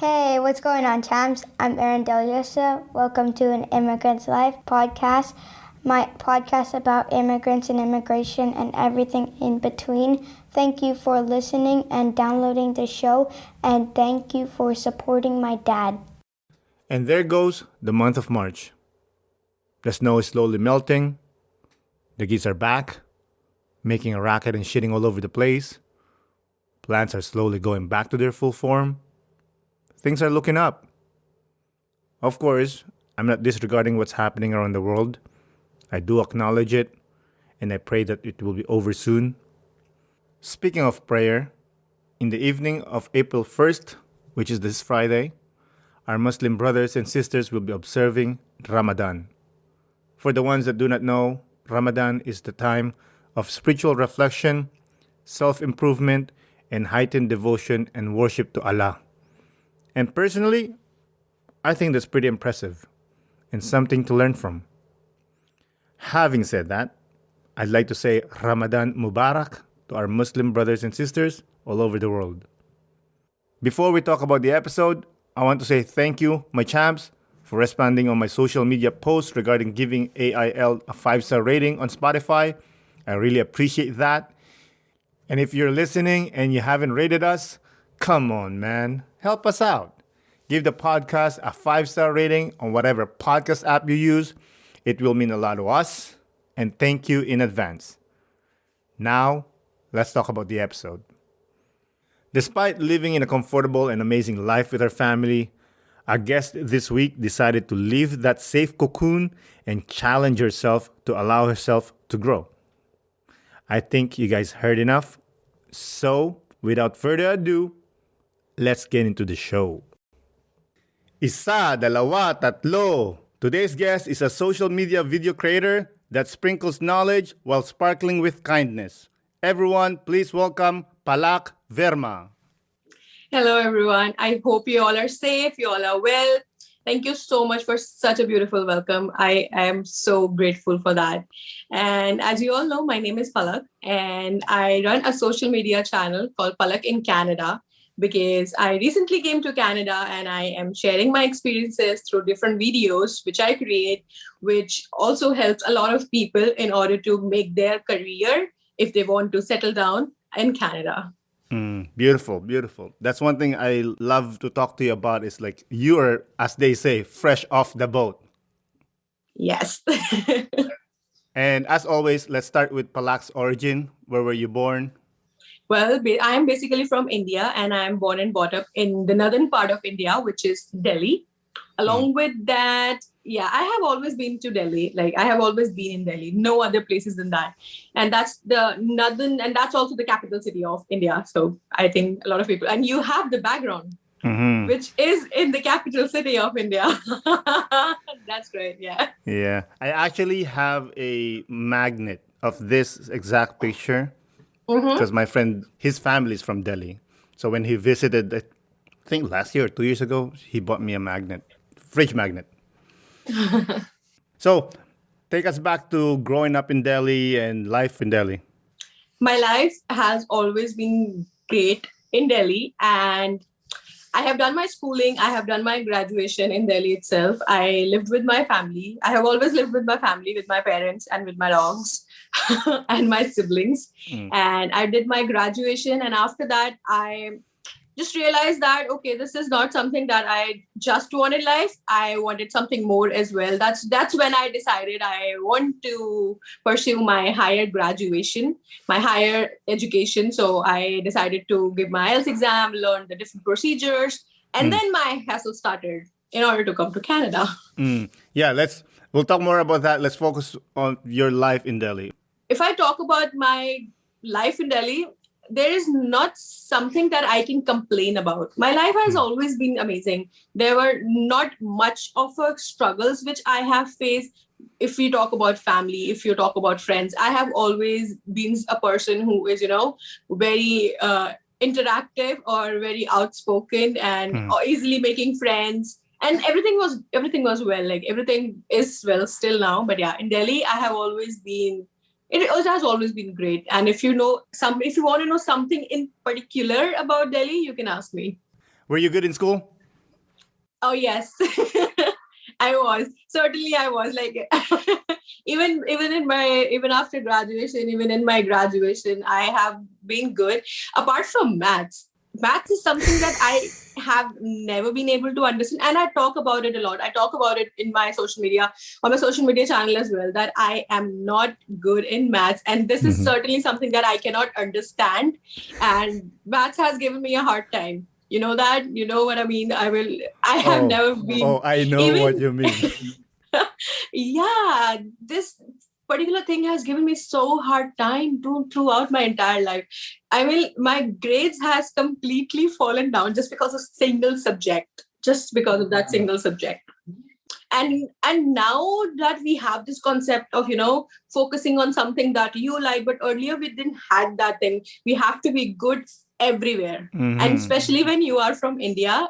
Hey, what's going on, champs? I'm Aaron Deliosa. Welcome to an Immigrant's Life podcast, my podcast about immigrants and immigration and everything in between. Thank you for listening and downloading the show, and thank you for supporting my dad. And there goes the month of March. The snow is slowly melting. The geese are back, making a racket and shitting all over the place. Plants are slowly going back to their full form. Things are looking up. Of course, I'm not disregarding what's happening around the world. I do acknowledge it, and I pray that it will be over soon. Speaking of prayer, in the evening of April 1st, which is this Friday, our Muslim brothers and sisters will be observing Ramadan. For the ones that do not know, Ramadan is the time of spiritual reflection, self-improvement, and heightened devotion and worship to Allah. And personally, I think that's pretty impressive and something to learn from. Having said that, I'd like to say Ramadan Mubarak to our Muslim brothers and sisters all over the world. Before we talk about the episode, I want to say thank you, my champs, for responding on my social media posts regarding giving AIL a 5-star rating on Spotify. I really appreciate that. And if you're listening and you haven't rated us, come on, man. Help us out. Give the podcast a 5-star rating on whatever podcast app you use. It will mean a lot to us. And thank you in advance. Now, let's talk about the episode. Despite living in a comfortable and amazing life with our family, our guest this week decided to leave that safe cocoon and challenge herself to allow herself to grow. I think you guys heard enough. So, without further ado, let's get into the show. Isa, dalawa, tatlo. Today's guest is a social media video creator that sprinkles knowledge while sparkling with kindness. Everyone, please welcome Palak Verma. Hello, everyone. I hope you all are safe, you all are well. Thank you so much for such a beautiful welcome. I am so grateful for that. And as you all know, my name is Palak, and I run a social media channel called Palak in Canada, because I recently came to Canada and I am sharing my experiences through different videos which I create, which also helps a lot of people in order to make their career if they want to settle down in Canada. Beautiful, beautiful. That's one thing I love to talk to you about is like you are, as they say, fresh off the boat. Yes. And as always, let's start with Palak's origin. Where were you born? Well, I am basically from India, and I am born and brought up in the northern part of India, which is Delhi. Along with that, I have always been to Delhi. Like, I have always been in Delhi. No other places than that. And that's the northern, and that's also the capital city of India. So I think a lot of people, and you have the background, which is in the capital city of India. That's great. Yeah. Yeah. I actually have a magnet of this exact picture because my friend, his family is from Delhi. So when he visited, I think last year or 2 years ago, he bought me a magnet, fridge magnet. So take us back to growing up in Delhi and life in Delhi. My life has always been great in Delhi, and I have done my schooling. I have done my graduation in Delhi itself. I lived with my family. I have always lived with my family, with my parents and with my dogs and my siblings. And I did my graduation. And after that, I just realized that, okay, this is not something that I just wanted life. I wanted something more as well. That's when I decided I want to pursue my higher graduation, my higher education. So I decided to give my IELTS exam, learn the different procedures, and then my hassle started in order to come to Canada. Yeah, we'll talk more about that. Let's focus on your life in Delhi. If I talk about my life in Delhi, there is not something that I can complain about. My life has always been amazing. There were not much of struggles which I have faced. If we talk about family, if you talk about friends, I have always been a person who is, very interactive or very outspoken and easily making friends. And everything was well. Like, everything is well still now. But yeah, in Delhi, it has always been great. And if you want to know something in particular about Delhi, you can ask me. Were you good in school? Oh yes. I was. Certainly I was like even after graduation, even in my graduation, I have been good. Apart from maths. Maths is something that I have never been able to understand. And I talk about it a lot. I talk about it in my social media, on my social media channel as well, that I am not good in maths. And this is certainly something that I cannot understand. And maths has given me a hard time. You know that? You know what I mean? I have never been I know what even you mean. yeah, this particular thing has given me so hard time throughout my entire life. I mean, my grades has completely fallen down just because of single subject, just because of that single subject. And now that we have this concept of focusing on something that you like, but earlier we didn't had that thing. We have to be good everywhere, and especially when you are from India,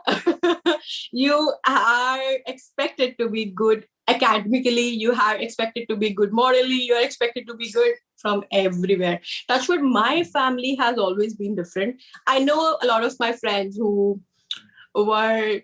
you are expected to be good academically, you are expected to be good morally, you are expected to be good from everywhere. Touch wood, my family has always been different. I know a lot of my friends who were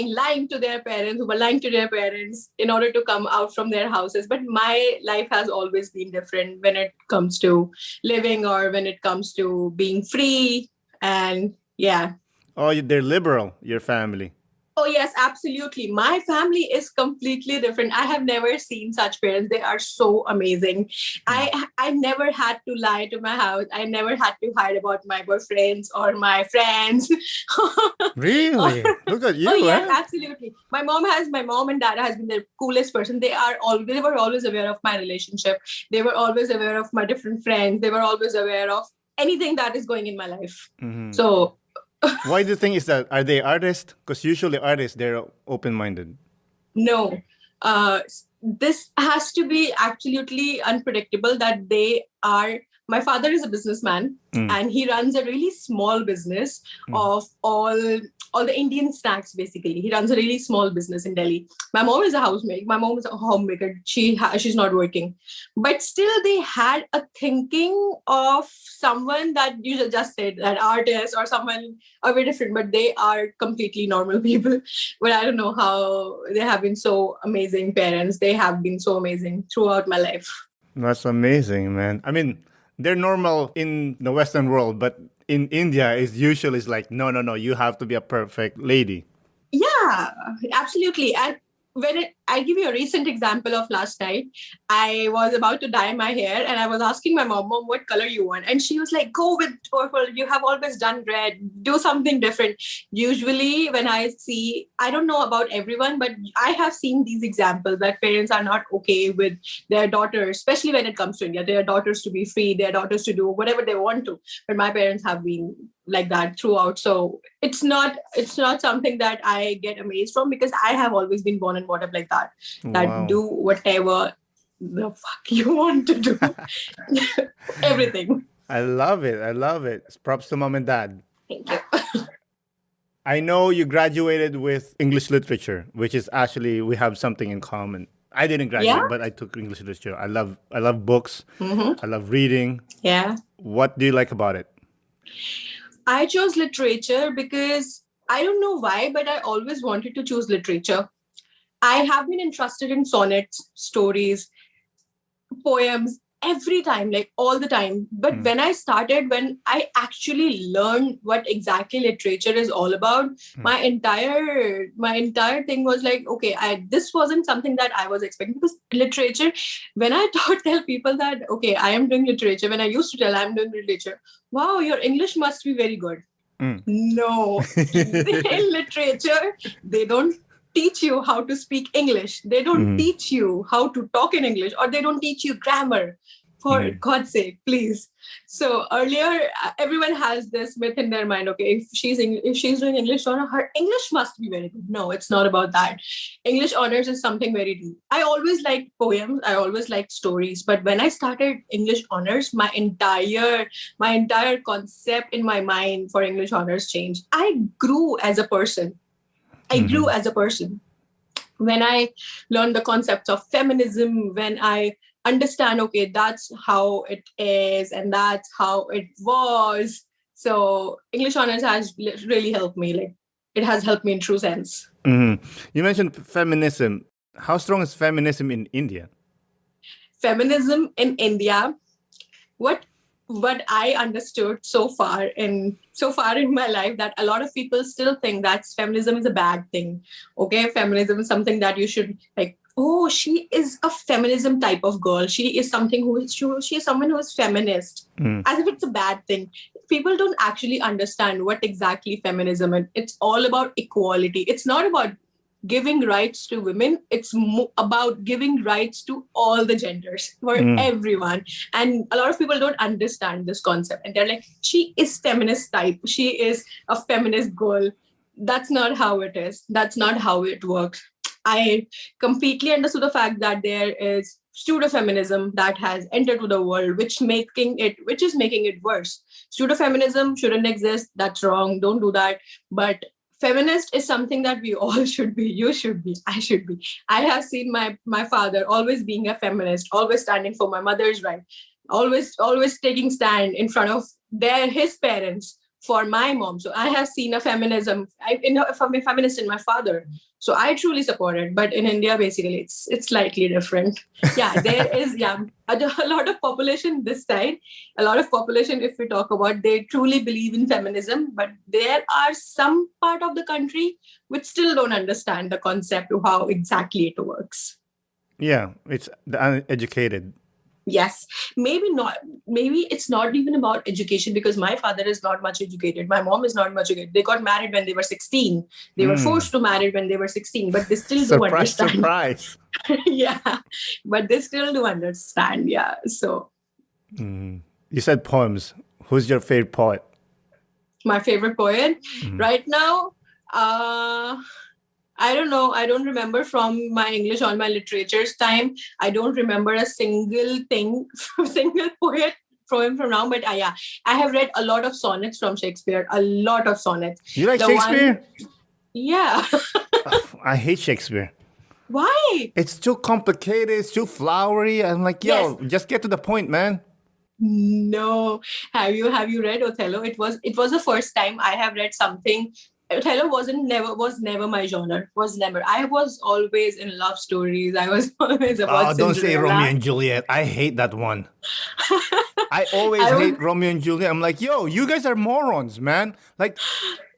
lying to their parents, who were lying to their parents in order to come out from their houses. But my life has always been different when it comes to living, or when it comes to being free. And yeah. Oh, they're liberal, your family. Oh, yes, absolutely. My family is completely different. I have never seen such parents. They are so amazing. I never had to lie to my house. I never had to hide about my boyfriends or my friends. Really? Look at you, Oh yes, huh? absolutely. My mom and dad has been the coolest person. They were always aware of my relationship. They were always aware of my different friends. They were always aware of anything that is going in my life. So Why do you think is that? Are they artists? Because usually artists, they're open-minded. no, this has to be absolutely unpredictable that they are. My father is a businessman, and he runs a really small business of all the Indian snacks. Basically, he runs a really small business in Delhi. My mom is a housemaid. My mom is a homemaker. She's not working, but still they had a thinking of someone that you just said, that artist or someone a bit different, but they are completely normal people. But I don't know how they have been so amazing parents. They have been so amazing throughout my life. That's amazing, man. I mean, they're normal in the Western world, but in India, it's usually like, no, no, no, you have to be a perfect lady. Yeah, absolutely. And I give you a recent example of last night. I was about to dye my hair, and I was asking my mom, what color you want? And she was like, go with purple. You have always done red. Do something different. Usually when I don't know about everyone, but I have seen these examples that parents are not okay with their daughters, especially when it comes to India, their daughters to be free, their daughters to do whatever they want to. But my parents have been like that throughout. So it's not something that I get amazed from, because I have always been born and brought up like that. That Wow. do whatever the fuck you want to do. Everything. I love it. I love it. Props to mom and dad. Thank you. I know you graduated with English literature, which is actually we have something in common. I didn't graduate, Yeah. but I took English literature. I love books. Mm-hmm. I love reading. Yeah. What do you like about it? I chose literature because I don't know why, but I always wanted to choose literature. I have been interested in sonnets, stories, poems every time, like all the time. But when I actually learned what exactly literature is all about, my entire thing was like, okay, this wasn't something that I was expecting. Because literature, when I tell people that, okay, I am doing literature, when I used to tell I'm doing literature, wow, your English must be very good. No, in literature, they don't teach you how to speak English. They don't teach you how to talk in English, or they don't teach you grammar. For God's sake, please. So earlier, everyone has this myth in their mind. Okay, if she's doing English honor, her English must be very good. No, it's not about that. English honors is something very deep. I always liked poems. I always liked stories. But when I started English honors, my entire concept in my mind for English honors changed. I grew as a person. When I learned the concepts of feminism, when I understand, okay, that's how it is and that's how it was. So English honors has really helped me. Like, it has helped me in true sense. You mentioned feminism. How strong is feminism in India? Feminism in India, what what I understood so far in my life, that a lot of people still think that feminism is a bad thing. Okay, feminism is something that you should like. Oh, she is a feminism type of girl. She is something she is someone who is feminist, as if it's a bad thing. People don't actually understand what exactly feminism is. It's all about equality. It's not about giving rights to women. It's about giving rights to all the genders, for everyone. And a lot of people don't understand this concept, and they're like, she is feminist type, she is a feminist girl. That's not how it is. That's not how it works. I completely understood the fact that there is pseudo feminism that has entered to the world, which is making it worse. Pseudo feminism shouldn't exist. That's wrong. Don't do that. But feminist is something that we all should be. You should be. I should be. I have seen my father always being a feminist, always standing for my mother's right, always taking stand in front of his parents for my mom. So I have seen a feminist in my father. So I truly support it. But in India, basically, it's slightly different. Yeah, there is a lot of population this side. A lot of population, if we talk about, they truly believe in feminism. But there are some part of the country which still don't understand the concept of how exactly it works. Yeah, it's the uneducated. Yes, maybe not. Maybe it's not even about education, because my father is not much educated. My mom is not much educated. They got married when they were 16. They were forced to marry when they were 16, but they still do Surprise, understand. surprise. Yeah, but they still do understand. Yeah. So You said poems. Who's your favorite poet? my favorite poet right now, I don't know. I don't remember from my English or my literature's time. I don't remember a single single poet from him from now. But yeah, I have read a lot of sonnets from Shakespeare. A lot of sonnets. You like Shakespeare? Yeah. I hate Shakespeare. Why? It's too complicated. It's too flowery. I'm like, yo, just get to the point, man. No. Have you read Othello? It was the first time I have read something. Othello was never my genre. Was never. I was always in love stories. I was always about Don't say Cinderella. Romeo and Juliet. I hate that one. I always hate Romeo and Juliet. I'm like, yo, you guys are morons, man. Like,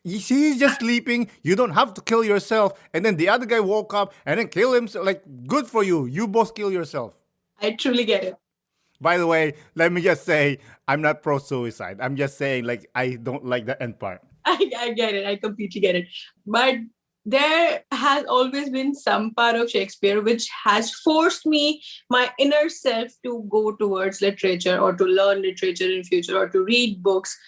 you see, he's just sleeping. You don't have to kill yourself. And then the other guy woke up and then kill himself. Like, good for you. You both kill yourself. I truly get it. By the way, let me just say, I'm not pro-suicide. I'm just saying, like, I don't like the end part. I get it. I completely get it. But there has always been some part of Shakespeare which has forced me, my inner self, to go towards literature or to learn literature in future or to read books.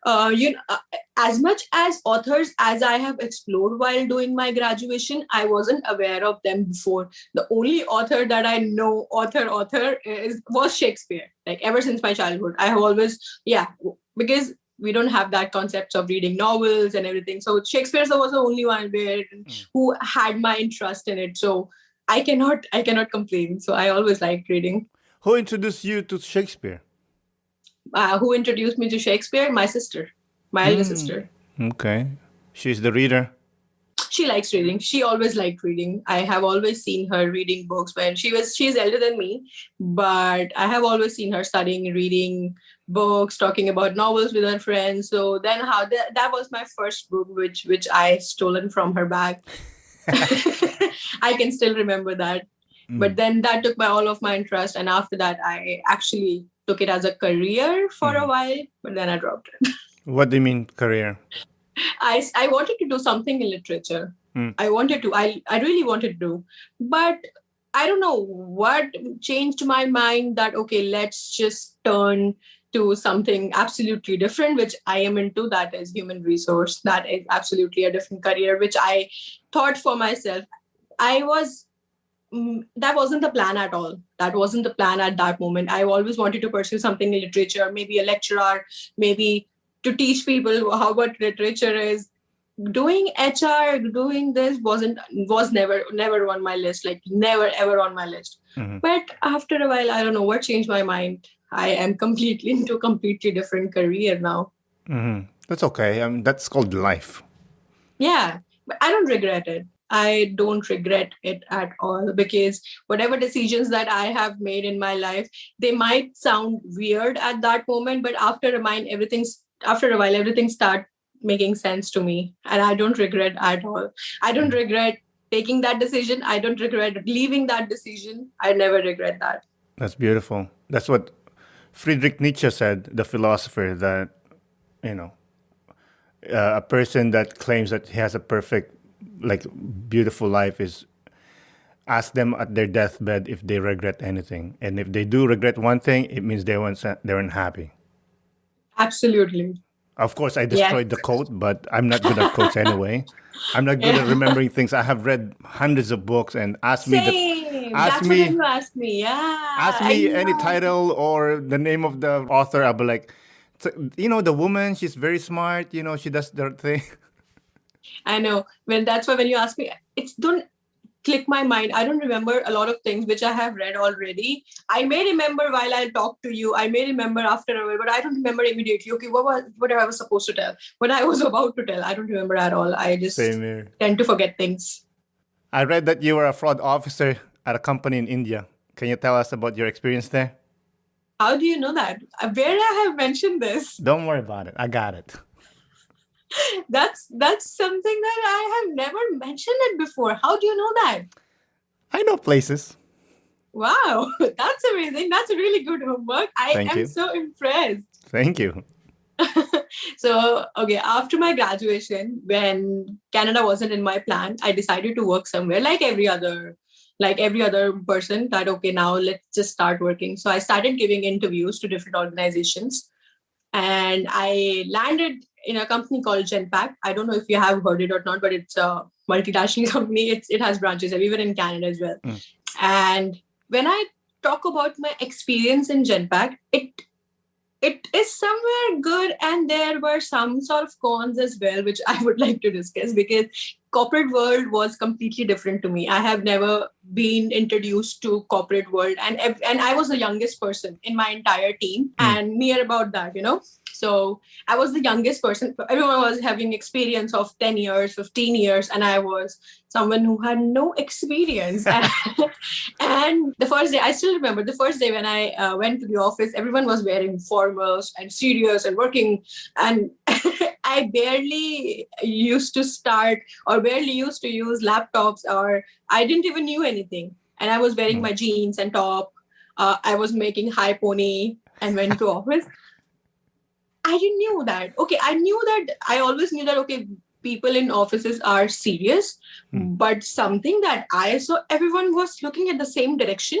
As much as authors as I have explored while doing my graduation, I wasn't aware of them before. The only author that I know, was Shakespeare. Like ever since my childhood, I have always, because we don't have that concept of reading novels and everything. So Shakespeare was the only one who had my interest in it. So I cannot complain. So I always liked reading. Who introduced you to Shakespeare? Who introduced me to Shakespeare? My sister, my elder sister. Okay. She's the reader. She likes reading. She always liked reading. I have always seen her reading books when she's elder than me, but I have always seen her studying, reading books, talking about novels with her friends. So then that was my first book, which I stolen from her bag. I can still remember that. But then that took all of my interest. And after that, I actually took it as a career for a while, but then I dropped it. What do you mean career? I wanted to do something in literature. I really wanted to. But I don't know what changed my mind that, okay, let's just turn to something absolutely different, which I am into, that is human resource. That is absolutely a different career, which I thought for myself. That wasn't the plan at all. That wasn't the plan at that moment. I always wanted to pursue something in literature, maybe a lecturer, maybe to teach people what literature is. Doing HR, doing this was never on my list, like never ever on my list. But after a while, I don't know what changed my mind. I am completely into a completely different career now. That's okay. That's called life. Yeah, but I don't regret it. I don't regret it at all, because whatever decisions that I have made in my life, they might sound weird at that moment, but after a while everything start making sense to me, and I don't regret at all. I don't regret taking that decision. I don't regret leaving that decision. I never regret that. That's beautiful. That's what Friedrich Nietzsche said, the philosopher, that, you know, a person that claims that he has a perfect, like, beautiful life is ask them at their deathbed if they regret anything. And if they do regret one thing, it means they weren't happy. Absolutely. Of course, I Yes. destroyed the quote, but I'm not good at quotes anyway. I'm not good at remembering things. I have read hundreds of books, and Same. ask That's what me you asked me. Yeah. ask I me any know. title or the name of the author. I'll be like, the woman, she's very smart. She does the thing. I know. That's why when you ask me, it's don't click my mind. I don't remember a lot of things which I have read already. I may remember while I talk to you. I may remember after a while, but I don't remember immediately. Okay, what I was supposed to tell, what I was about to tell. I don't remember at all. I just Same here. tend to forget things. I read that you were a fraud officer at a company in India. Can you tell us about your experience there? How do you know that? Where I have mentioned this? Don't worry about it. I got it. That's something that I have never mentioned it before. How do you know that? I know places. Wow, that's amazing. That's a really good homework. I Thank am you. so impressed. Thank you. So, okay, after my graduation, when Canada wasn't in my plan, I decided to work somewhere like every other person that, okay, now let's just start working. So I started giving interviews to different organizations, and I landed in a company called Genpact. I don't know if you have heard it or not, but it's a multinational company. It has branches everywhere in Canada as well. Mm. And when I talk about my experience in Genpact, it is somewhere good, and there were some sort of cons as well, which I would like to discuss, because corporate world was completely different to me. I have never been introduced to corporate world, and I was the youngest person in my entire team, and near about that, So I was the youngest person. Everyone was having experience of 10 years, 15 years, and I was someone who had no experience. And the first day, I still remember the first day when I went to the office, everyone was wearing formals and serious and working. And I barely used to start or barely used to use laptops, or I didn't even knew anything. And I was wearing my jeans and top. I was making high pony and went to office. I didn't knew that. Okay, I always knew that, okay, people in offices are serious, but something that I saw, everyone was looking at the same direction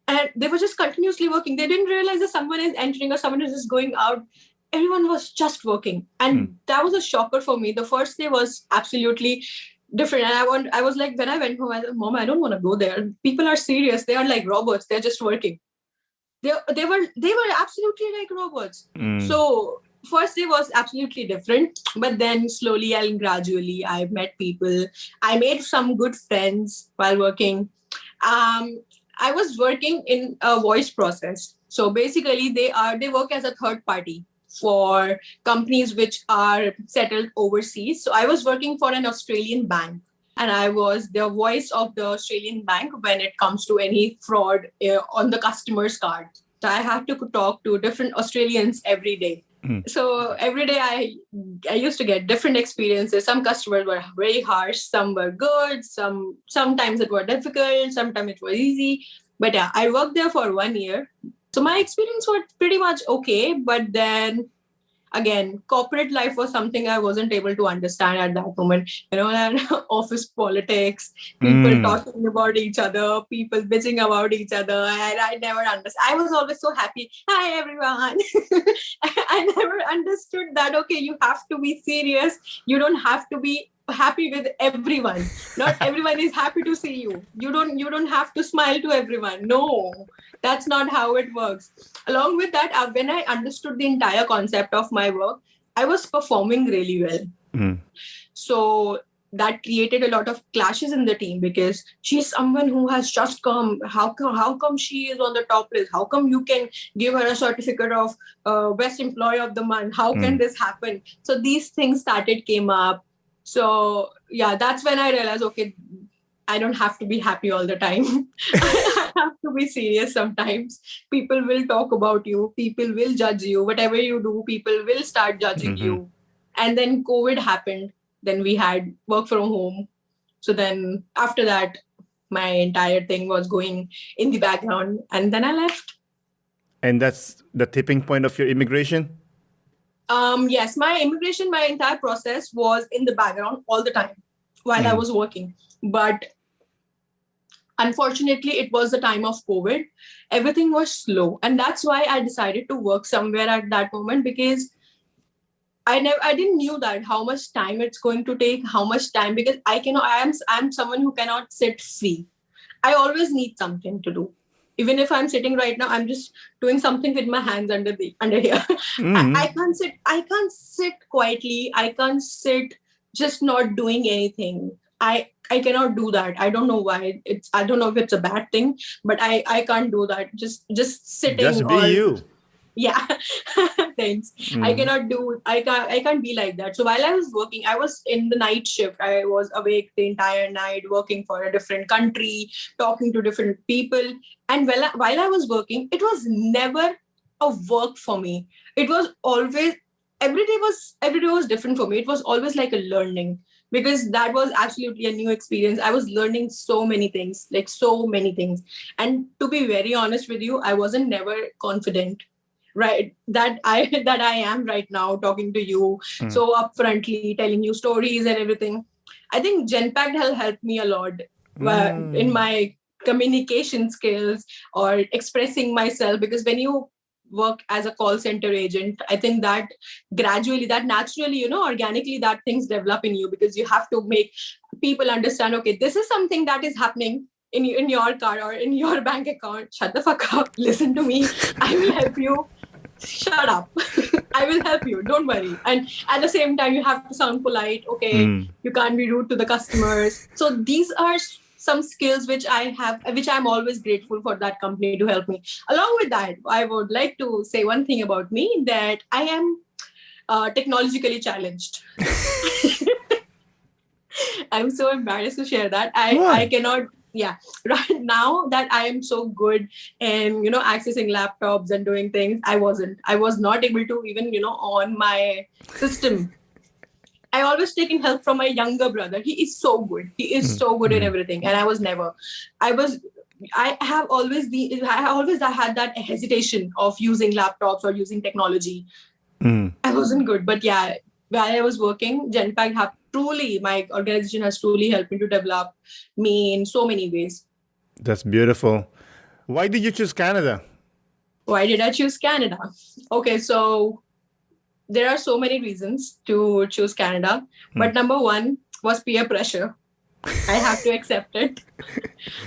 and they were just continuously working. They didn't realize that someone is entering or someone is just going out. Everyone was just working. And that was a shocker for me. The first day was absolutely different. And I was like, when I went home, I said, Mom, I don't want to go there. People are serious. They are like robots. They're just working. They were absolutely like robots. So first day was absolutely different, but then slowly and gradually I met people. I made some good friends while working. I was working in a voice process. So basically they work as a third party for companies which are settled overseas. So I was working for an Australian bank, and I was the voice of the Australian bank when it comes to any fraud on the customer's card. So I had to talk to different Australians every day. So every day I used to get different experiences. Some customers were very harsh, some were good, sometimes it were difficult, sometimes it was easy. But yeah, I worked there for 1 year. So my experience was pretty much okay, but then again, corporate life was something I wasn't able to understand at that moment. And office politics, people talking about each other, people bitching about each other, and I never understood. I was always so happy. Hi, everyone. I never understood that, okay, you have to be serious. You don't have to be happy with everyone. Not everyone is happy to see you. You don't have to smile to everyone. No, that's not how it works. Along with that, when I understood the entire concept of my work, I was performing really well. So that created a lot of clashes in the team, because she's someone who has just come. How come she is on the top list? How come you can give her a certificate of best employee of the month? How can this happen? So these things came up. So yeah, that's when I realized, okay, I don't have to be happy all the time. I have to be serious sometimes. People will talk about you. People will judge you. Whatever you do, people will start judging Mm-hmm. you. And then COVID happened. Then we had work from home. So then after that, my entire thing was going in the background. And then I left. And that's the tipping point of your immigration? Yes, my immigration, my entire process was in the background all the time while I was working. But unfortunately, it was the time of COVID. Everything was slow. And that's why I decided to work somewhere at that moment, because I didn't knew that how much time it's going to take, how much time, because I'm someone who cannot sit free. I always need something to do. Even if I'm sitting right now, I'm just doing something with my hands under here. I can't sit quietly. I can't sit just not doing anything. I cannot do that. I don't know why. I don't know if it's a bad thing, but I can't do that. Just sitting Just be or you. yeah. Thanks. I can't be like that. So while I was working, I was in the night shift. I was awake the entire night, working for a different country, talking to different people. And while I was working, it was never a work for me. It was always every day was different for me. It was always like a learning, because that was absolutely a new experience. I was learning so many things, like so many things. And to be very honest with you, I wasn't never confident, right, that I am right now talking to you so upfrontly, telling you stories and everything. I think Genpact has helped me a lot in my communication skills or expressing myself, because when you work as a call center agent, I think that gradually, that naturally, organically, that things develop in you, because you have to make people understand, okay, this is something that is happening in your car or in your bank account. Shut the fuck up, listen to me, I will help you. Shut up. I will help you, don't worry. And at the same time, you have to sound polite. Okay, you can't be rude to the customers. So these are some skills which I have, which I'm always grateful for that company to help me. Along with that, I would like to say one thing about me, that I am technologically challenged. I'm so embarrassed to share that. I cannot. Yeah, right now that I am so good in accessing laptops and doing things, I was not able to even on my system. I always taking help from my younger brother. He is so good. He is so good in everything, and I was never. I was. I had that hesitation of using laptops or using technology. I wasn't good, but yeah, while I was working, Genpact my organization has truly helped me to develop me in so many ways. That's beautiful. Why did you choose Canada? Why did I choose Canada? Okay, so there are so many reasons to choose Canada, but number one was peer pressure. I have to accept it.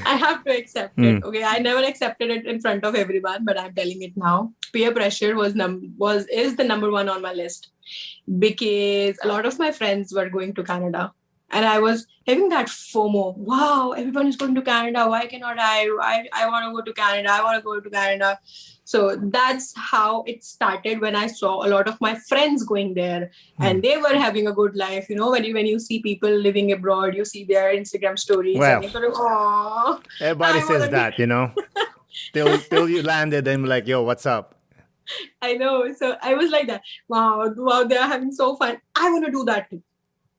I have to accept it. Okay, I never accepted it in front of everyone, but I'm telling it now. Peer pressure is the number one on my list, because a lot of my friends were going to Canada, and I was having that FOMO. Wow, everyone is going to Canada. Why cannot I? I want to go to Canada. I want to go to Canada. So that's how it started, when I saw a lot of my friends going there and they were having a good life. When you see people living abroad, you see their Instagram stories, Well, and you sort of, oh, everybody says that, till you landed and like, yo, what's up? I know. So I was like that. Wow, they're having so fun. I want to do that too.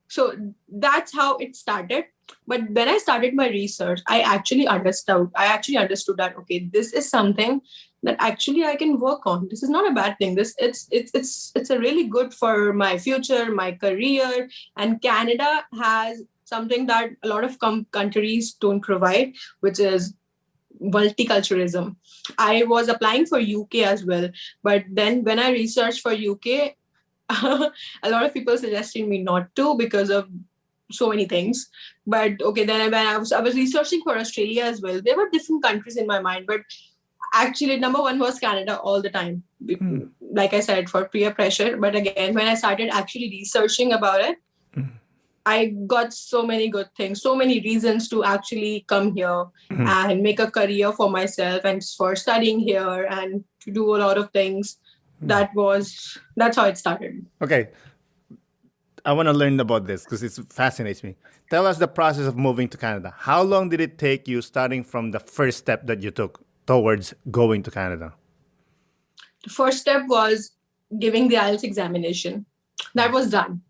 So that's how it started. But when I started my research, I actually understood that, okay, this is something that actually I can work on. This is not a bad thing. It's a really good for my future, my career. And Canada has something that a lot of countries don't provide, which is multiculturalism. I was applying for UK as well, but then when I researched for UK, a lot of people suggesting me not to, because of so many things. But okay, then when I was researching for Australia as well, there were different countries in my mind, but actually number one was Canada all the time. Like I said, for peer pressure. But again, when I started actually researching about it, I got so many good things, so many reasons to actually come here and make a career for myself, and for studying here and to do a lot of things. That's how it started. Okay. I want to learn about this because it fascinates me. Tell us the process of moving to Canada. How long did it take you starting from the first step that you took towards going to Canada? The first step was giving the IELTS examination. That was done.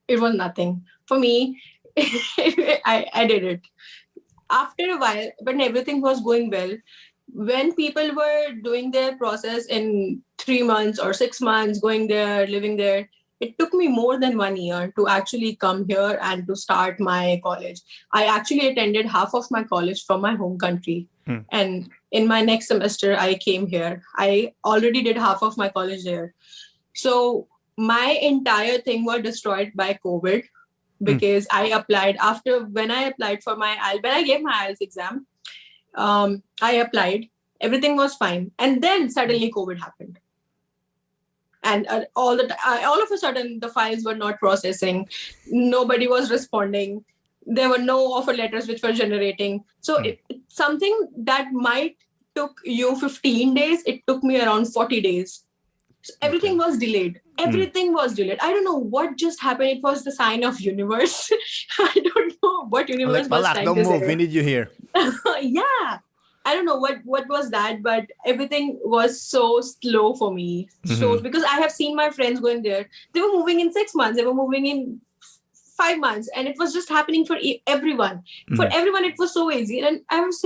It was nothing. For me, I did it. After a while, when everything was going well, when people were doing their process in 3 months or 6 months, going there, living there, it took me more than 1 year to actually come here and to start my college. I actually attended half of my college from my home country. And in my next semester, I came here. I already did half of my college there. So my entire thing was destroyed by COVID because I applied when I applied for my IELTS, when I gave my IELTS exam, I applied, everything was fine. And then suddenly COVID happened. And all of a sudden, the files were not processing. Nobody was responding. There were no offer letters which were generating. So something that might took you 15 days, it took me around 40 days. So everything was delayed. Everything was delayed. I don't know what just happened. It was the sign of universe. I don't know what universe was Palak, trying don't to move. say. We need you here. Yeah. I don't know what was that, but everything was so slow for me. So because I have seen my friends going there, they were moving in 6 months, they were moving in 5 months, and it was just happening for everyone. For everyone, it was so easy. And I was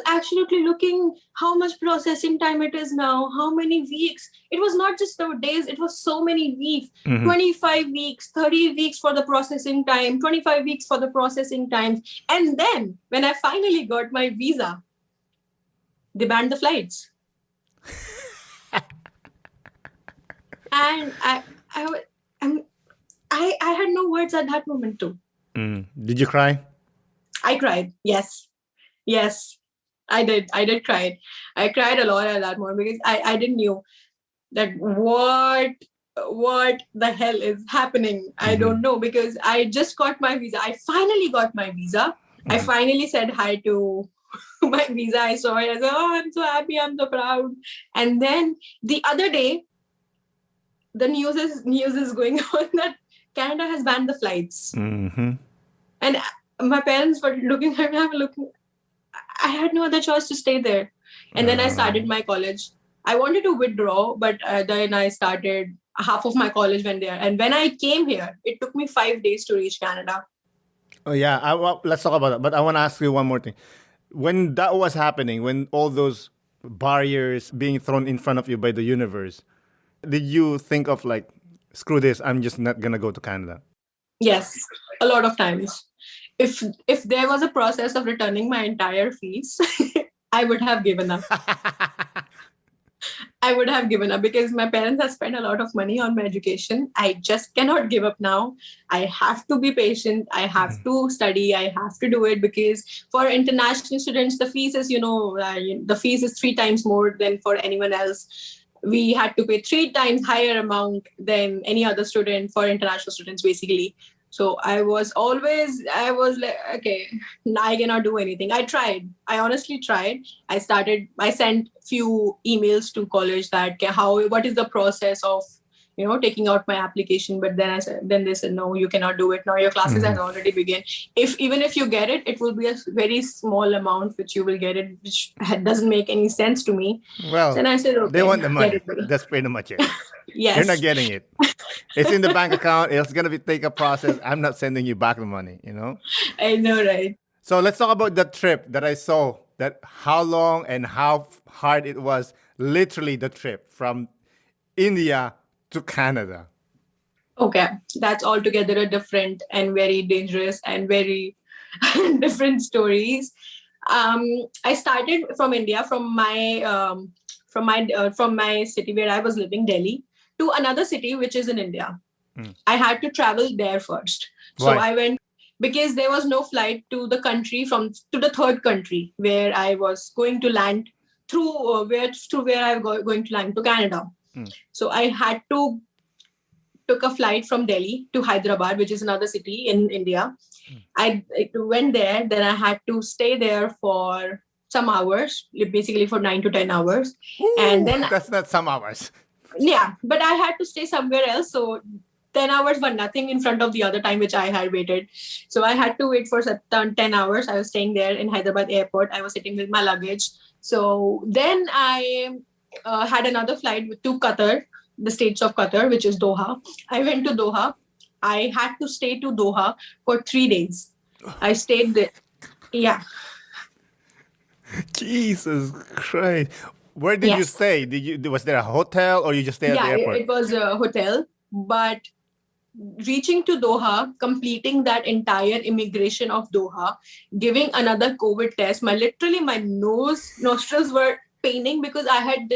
absolutely looking how much processing time it is now, how many weeks. It was not just the days, it was so many weeks, 25 weeks, 30 weeks for the processing time, 25 weeks for the processing time. And then when I finally got my visa, they banned the flights. And I had no words at that moment too. Did you cry? I cried. Yes. I did cry. I cried a lot at that moment because I didn't know that what the hell is happening. I don't know, because I just got my visa. I finally got my visa. I finally said hi to my visa. I saw it. I said, oh, I'm so happy. I'm so proud. And then the other day, the news is going on that Canada has banned the flights. And my parents were looking at me. I had no other choice to stay there. And then I started my college. I wanted to withdraw, but then I started half of my college went there. And when I came here, it took me 5 days to reach Canada. Oh, yeah. Let's talk about that. But I want to ask you one more thing. When that was happening, when all those barriers being thrown in front of you by the universe, did you think of like, screw this, I'm just not going to go to Canada? Yes, a lot of times. If there was a process of returning my entire fees, I would have given up. I would have given up because my parents have spent a lot of money on my education. I just cannot give up now. I have to be patient. I have to study. I have to do it because for international students, the fees is, the fees is 3 times more than for anyone else. We had to pay 3 times higher amount than any other student for international students, basically. So I was like, okay, I cannot do anything. I tried. I honestly tried. I sent few emails to college that what is the process of, taking out my application. But then they said, no, you cannot do it. Now your classes has already begun. Even if you get it, it will be a very small amount which you will get it, which doesn't make any sense to me. Well, then I said, okay, they want the money. That's pretty much it. Yes. You're not getting it. It's in the bank account. It's going to take a process. I'm not sending you back the money, I know, right? So let's talk about the trip that I saw, that how long and how hard it was, literally the trip from India to Canada. Okay, that's altogether a different and very dangerous and very different stories. I started from India, from my city where I was living, Delhi, to another city which is in India. I had to travel there first. So Why? I went because there was no flight to the country to the third country where I was going to land through where I was going to land to Canada. So I had to took a flight from Delhi to Hyderabad, which is another city in India. I went there, then I had to stay there for some hours, basically for 9 to 10 hours. Ooh, and then that's not some hours. yeah, but I had to stay somewhere else. So 10 hours were nothing in front of the other time which I had waited. So I had to wait for 10 hours. I was staying there in Hyderabad airport. I was sitting with my luggage. So then I had another flight to Qatar, the States of Qatar, which is Doha. I went to Doha. I had to stay to Doha for 3 days. I stayed there. Yeah. Jesus Christ. Where did you Yes. stay? Was there a hotel or you just stay at the Yeah, airport? it was a hotel. But reaching to Doha, completing that entire immigration of Doha, giving another COVID test, my nostrils were paining because I had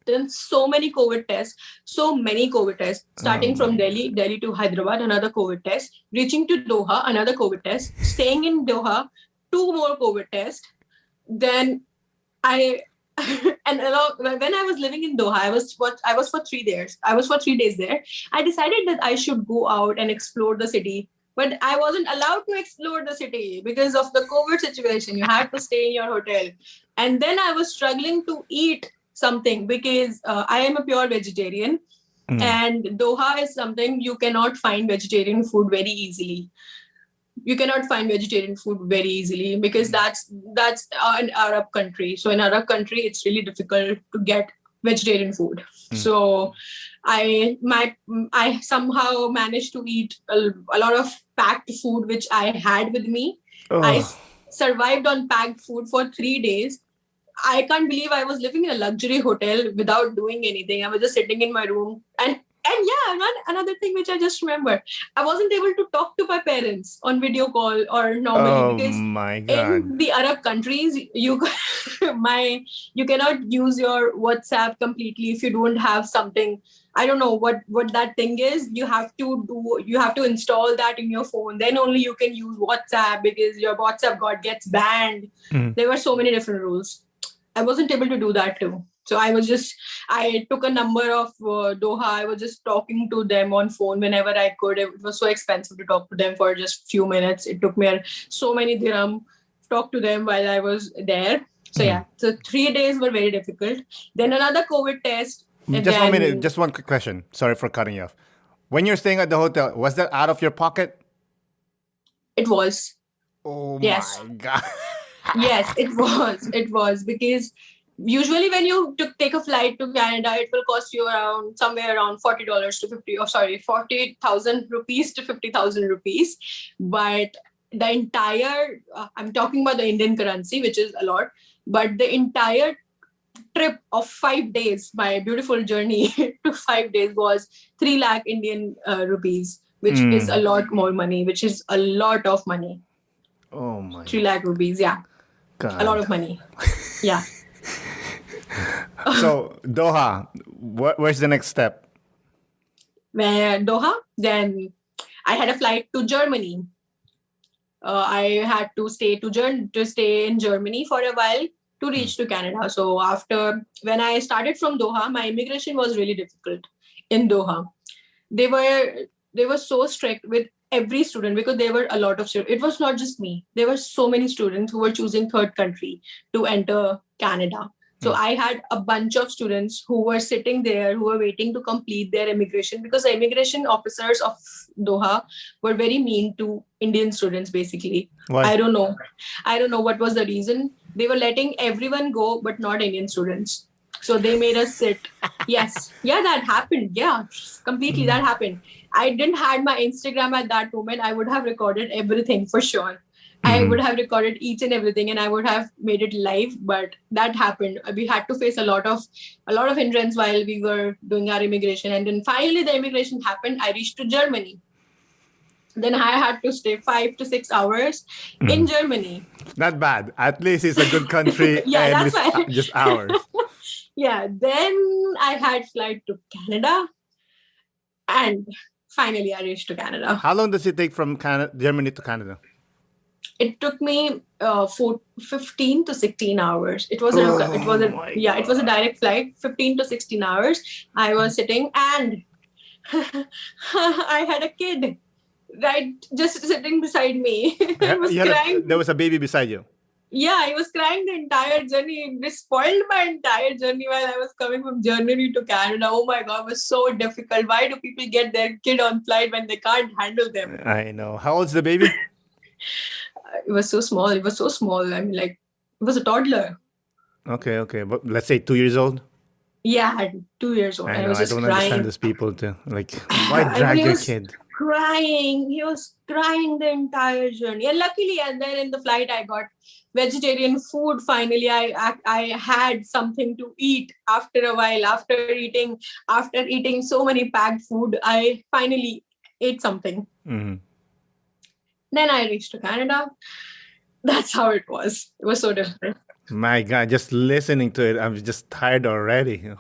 done so many COVID tests, starting from Delhi to Hyderabad, another COVID test, reaching to Doha, another COVID test, staying in Doha, 2 more COVID tests. Then I and when I was living in Doha, I was for 3 days. I was for 3 days there. I decided that I should go out and explore the city, but I wasn't allowed to explore the city because of the COVID situation. You had to stay in your hotel, and then I was struggling to eat something because I am a pure vegetarian, and Doha is something you cannot find vegetarian food very easily. You cannot find vegetarian food very easily because that's an Arab country. So in Arab country, it's really difficult to get vegetarian food. So I somehow managed to eat a lot of packed food which I had with me. I survived on packed food for 3 days. I can't believe I was living in a luxury hotel without doing anything. I was just sitting in my room. And yeah, another thing which I just remember, I wasn't able to talk to my parents on video call or normally because my God. in the Arab countries, you cannot use your WhatsApp completely if you don't have something. I don't know what that thing is. You have to install that in your phone. Then only you can use WhatsApp because your WhatsApp gets banned. There were so many different rules. I wasn't able to do that too. So I took a number of Doha. I was just talking to them on phone whenever I could. It was so expensive to talk to them for just few minutes. It took me so many dirham to talk to them while I was there. So yeah, so 3 days were very difficult. Then another COVID test. Just 1 minute, just one quick question. Sorry for cutting you off. When you're staying at the hotel, was that out of your pocket? It was. Oh yes. My God. Yes, it was. It was because usually when you take a flight to Canada, it will cost you somewhere around $40 to 50, 40,000 rupees to 50,000 rupees. But the entire, I'm talking about the Indian currency, which is a lot, but the entire trip of 5 days, my beautiful journey to 5 days was 3 lakh Indian rupees, which is a lot more money, which is a lot of money. Oh my. 3 lakh rupees, yeah. God. A lot of money. Yeah. So Doha, where's the next step? Doha, then I had a flight to Germany. I had to stay in Germany for a while to reach to Canada. So when I started from Doha, my immigration was really difficult in Doha. They were so strict with every student because there were a lot of students. It was not just me. There were so many students who were choosing third country to enter Canada. So I had a bunch of students who were sitting there, who were waiting to complete their immigration because the immigration officers of Doha were very mean to Indian students, basically. Why? I don't know what was the reason. They were letting everyone go, but not Indian students. So they made us sit. Yes. Yeah, that happened. Yeah, completely. That happened. I didn't have my Instagram at that moment. I would have recorded everything for sure. I would have recorded each and everything and I would have made it live, but that happened. We had to face a lot of hindrance while we were doing our immigration. And then finally the immigration happened. I reached to Germany. Then I had to stay 5 to 6 hours in Germany. Not bad. At least it's a good country. Yeah, and that's why. Just hours. Yeah. Then I had flight to Canada. And finally I reached to Canada. How long does it take from Germany to Canada? It took me 15 to 16 hours. It was a direct flight, 15 to 16 hours. I was sitting and I had a kid, right, just sitting beside me. I was crying. There was a baby beside you. Yeah, I was crying the entire journey. It spoiled my entire journey while I was coming from Germany to Canada. Oh my God, it was so difficult. Why do people get their kid on flight when they can't handle them? I know. How old's the baby? It was so small. It was so small. I mean, like, it was a toddler. Okay, okay. But let's say 2 years old. Yeah, I had 2 years old. I And I know. was I just don't understand crying. those people too. Like, why I mean, drag he your was kid? crying. He was crying the entire journey. And luckily, and then in the flight, I got vegetarian food. Finally, I had something to eat after a while. After eating so many packed food, I finally ate something. Mhm. Then I reached to Canada. That's how it was. It was so different. My God, just listening to it, I'm just tired already.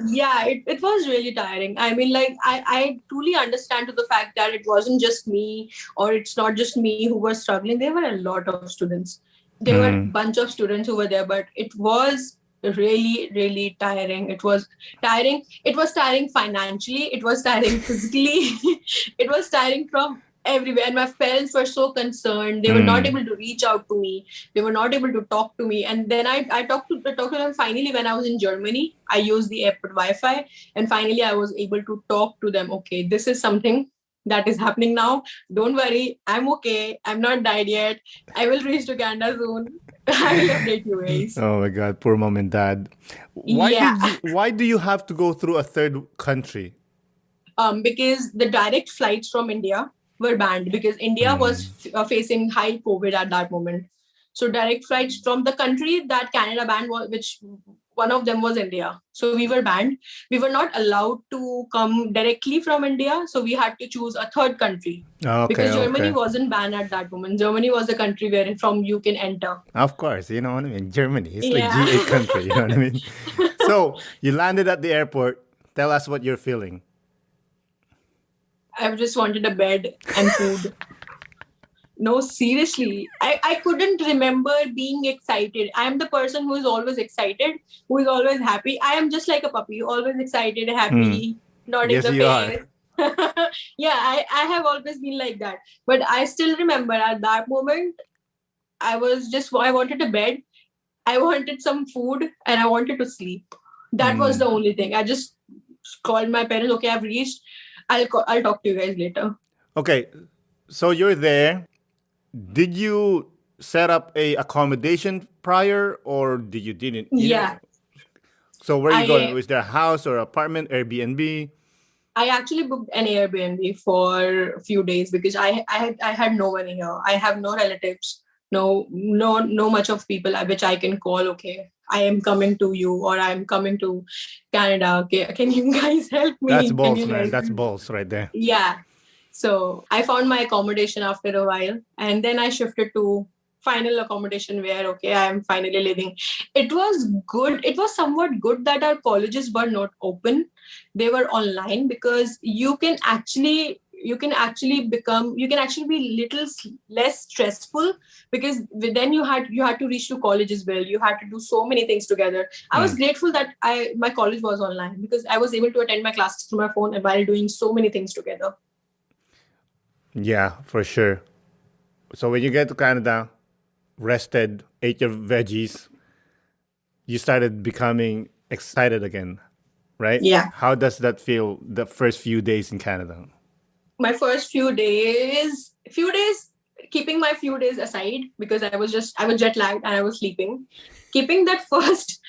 Yeah, it was really tiring. I mean, like, I truly understand to the fact that it wasn't just me, or it's not just me who was struggling. There were a lot of students. There were a Mm. bunch of students who were there, but it was really, really tiring. It was tiring. It was tiring financially. It was tiring physically. It was tiring from everywhere. And my parents were so concerned. They were not Mm. able to reach out to me. They were not able to talk to me. And then I talked to them finally when I was in Germany. I used the airport Wi-Fi, and finally I was able to talk to them. Okay, this is something that is happening now. Don't worry, I'm okay. I'm not died yet. I will reach to Canada soon. I will update you guys. Oh my God, poor mom and dad. Yeah, Why do you have to go through a third country? because the direct flights from India were banned because India was facing high COVID at that moment. So direct flights from the country that Canada banned, which one of them was India. So we were banned. We were not allowed to come directly from India. So we had to choose a third country Okay, because Germany okay. wasn't banned at that moment. Germany was the country where from you can enter. Of course, you know what I mean? Germany, it's like Yeah. G8 country, you know what I mean? So you landed at the airport. Tell us what you're feeling. I just wanted a bed and food. No, seriously. I couldn't remember being excited. I am the person who is always excited, who is always happy. I am just like a puppy, always excited, happy, nodding Yes, the you are. face. Yeah, I have always been like that. But I still remember at that moment, I wanted a bed, I wanted some food, and I wanted to sleep. That was the only thing. I just called my parents, okay, I've reached. I'll talk to you guys later. Okay, so you're there. Did you set up a accommodation prior, or did you didn't? Yeah. So where are you going? I Was there a house or apartment, Airbnb? I actually booked an Airbnb for a few days because I had no one here. I have no relatives, no much of people which I can call. Okay, I am coming to you, or I'm coming to Canada. Okay, can you guys help That's me? Can balls, you man. guys? That's balls right there. Yeah. So I found my accommodation after a while, and then I shifted to final accommodation where okay, I am finally living. It was good. It was somewhat good that our colleges were not open. They were online because you can actually be little less stressful because then you had to reach to college as well. You had to do so many things together. I was grateful that my college was online because I was able to attend my classes through my phone while doing so many things together. Yeah, for sure. So when you get to Canada, rested, ate your veggies, you started becoming excited again, right? Yeah. How does that feel the first few days in Canada? My first few days, keeping my few days aside because I was jet lagged and I was sleeping. Keeping that first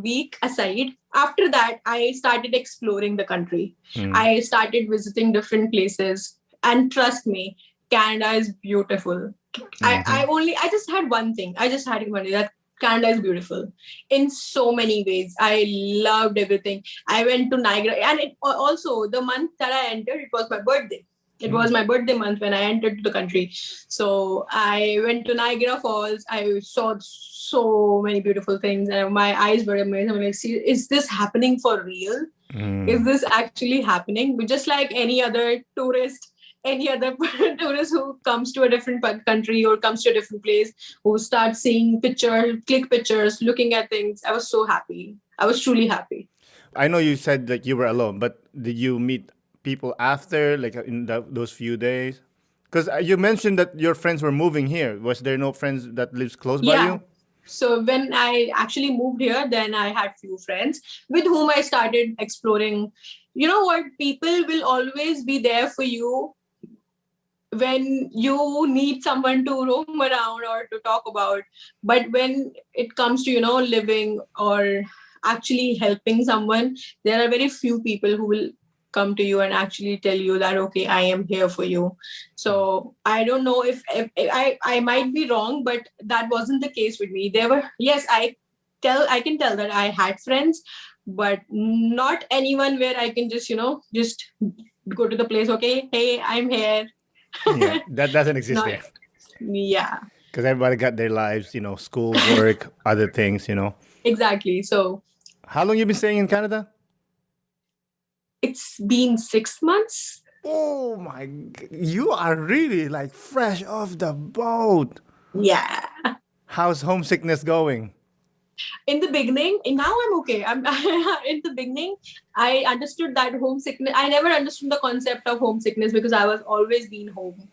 week aside, after that I started exploring the country. I started visiting different places, and trust me, Canada is beautiful. I just had one thing. I just had one thing, that Canada is beautiful in so many ways. I loved everything. I went to Niagara, and also the month that I entered, it was my birthday. It was my birthday month when I entered the country. So I went to Niagara Falls. I saw so many beautiful things, and my eyes were amazed. I'm like, see, is this happening for real? Is this actually happening? But just like any other tourist who comes to a different country or comes to a different place, who starts seeing click pictures, looking at things, I was so happy. I was truly happy. I know you said that you were alone, but did you meet people after, like in those few days? Because you mentioned that your friends were moving here. Was there no friends that lives close by Yeah. you? So when I actually moved here, then I had few friends with whom I started exploring. You know what? People will always be there for you when you need someone to roam around or to talk about. But when it comes to, living or actually helping someone, there are very few people who will come to you and actually tell you that, okay, I am here for you. So I don't know if I might be wrong, but that wasn't the case with me. There were, yes, I can tell that I had friends, but not anyone where I can just go to the place, okay, hey, I'm here. Yeah, that doesn't exist No, there. yeah, Because everybody got their lives, school, work, other things. exactly. So How long you been staying in Canada? it's been 6 months. Oh my, you are really like fresh off the boat. Yeah. How's homesickness going? In the beginning, and now I'm okay. I'm in the beginning, I understood that homesickness. I never understood the concept of homesickness because I was always been home,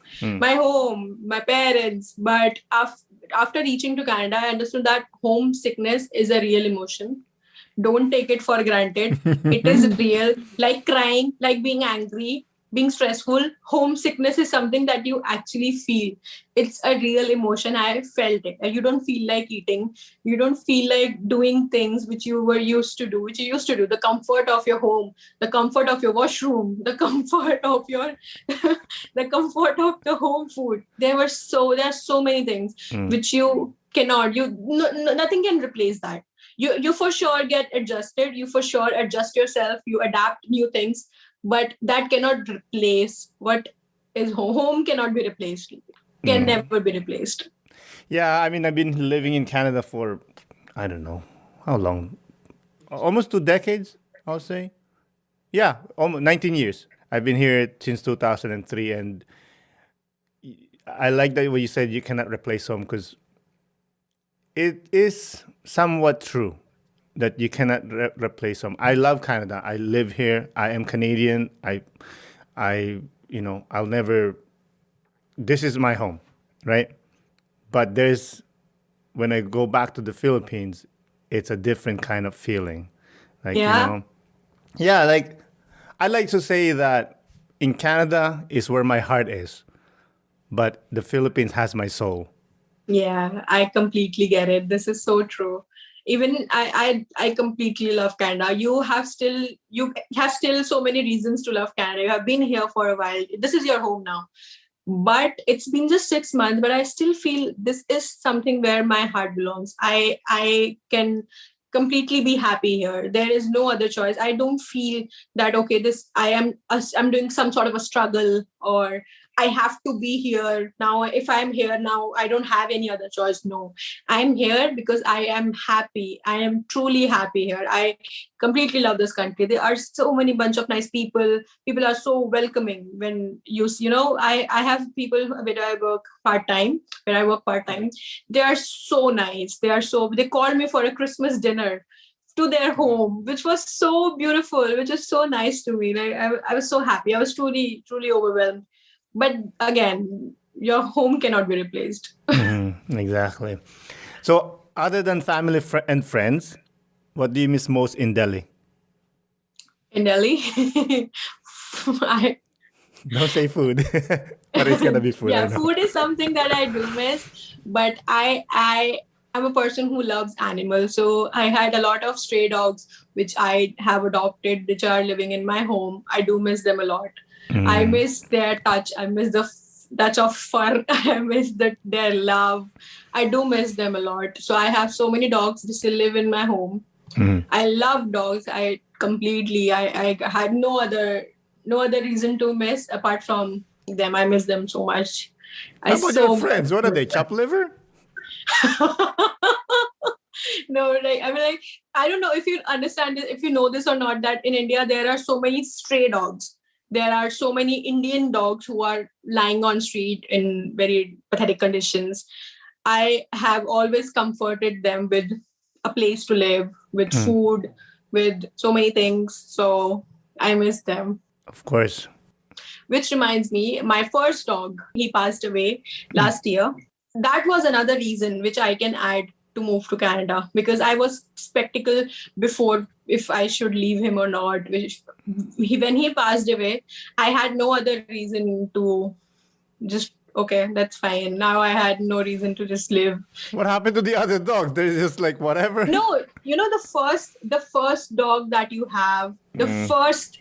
my parents. But after reaching to Canada, I understood that homesickness is a real emotion. Don't take it for granted. It is real, like crying, like being angry, being stressful. Homesickness is something that you actually feel. It's a real emotion. I felt it. And you don't feel like eating. You don't feel like doing things which you were used to do, which you used to do. The comfort of your home, the comfort of your washroom, the comfort of your, the comfort of the home food. There are so many things which you cannot, nothing can replace that. You for sure get adjusted, you for sure adjust yourself, you adapt new things, but that cannot replace what is home cannot be replaced, can never be replaced. Yeah, I mean, I've been living in Canada for, I don't know, how long? Almost 2 decades, I'll say. Yeah, almost 19 years. I've been here since 2003, and I like that what you said you cannot replace home because it is somewhat true that you cannot replace home. I love Canada. I live here. I am Canadian. I'll never. This is my home, right? But when I go back to the Philippines, it's a different kind of feeling. Like, Yeah. yeah, like I like to say that in Canada is where my heart is, but the Philippines has my soul. Yeah, I completely get it. This is so true. Even I completely love Canada. You have still so many reasons to love Canada. You have been here for a while. This is your home now. But it's been just 6 months, but I still feel this is something where my heart belongs. I can completely be happy here. There is no other choice. I don't feel that, okay, I'm doing some sort of a struggle, or I have to be here now. If I'm here now, I don't have any other choice. No, I'm here because I am happy. I am truly happy here. I completely love this country. There are so many bunch of nice people. People are so welcoming. When I have people where I work part time. They are so nice. They called me for a Christmas dinner to their home, which was so beautiful, which is so nice to me. Like I was so happy. I was truly, truly overwhelmed. But again, your home cannot be replaced. Exactly. So, other than family and friends, what do you miss most in Delhi? In Delhi, I, Don't say food, but it's gonna be food. I yeah, know. food is something that I do miss, but I'm a person who loves animals. So I had a lot of stray dogs which I have adopted, which are living in my home. I do miss them a lot. I miss their touch. I miss the touch of fur. I miss their love. I do miss them a lot. So I have so many dogs who still live in my home. I love dogs. I had no other reason to miss apart from them. I miss them so much. I How about your so much friends? What are miss they? Chop liver? them. No, like I mean, like I don't know if you understand this, if you know this or not, that in India there are so many stray dogs. There are so many Indian dogs who are lying on street in very pathetic conditions. I have always comforted them with a place to live, with food, with so many things. So I miss them. Of course. Which reminds me, my first dog, he passed away last year. That was another reason which I can add to move to Canada, because I was skeptical before if I should leave him or not. When he passed away, I had no other reason to just, okay, that's fine. Now I had no reason to just live. What happened to the other dogs? They're just like whatever. No, the first dog that you have, the first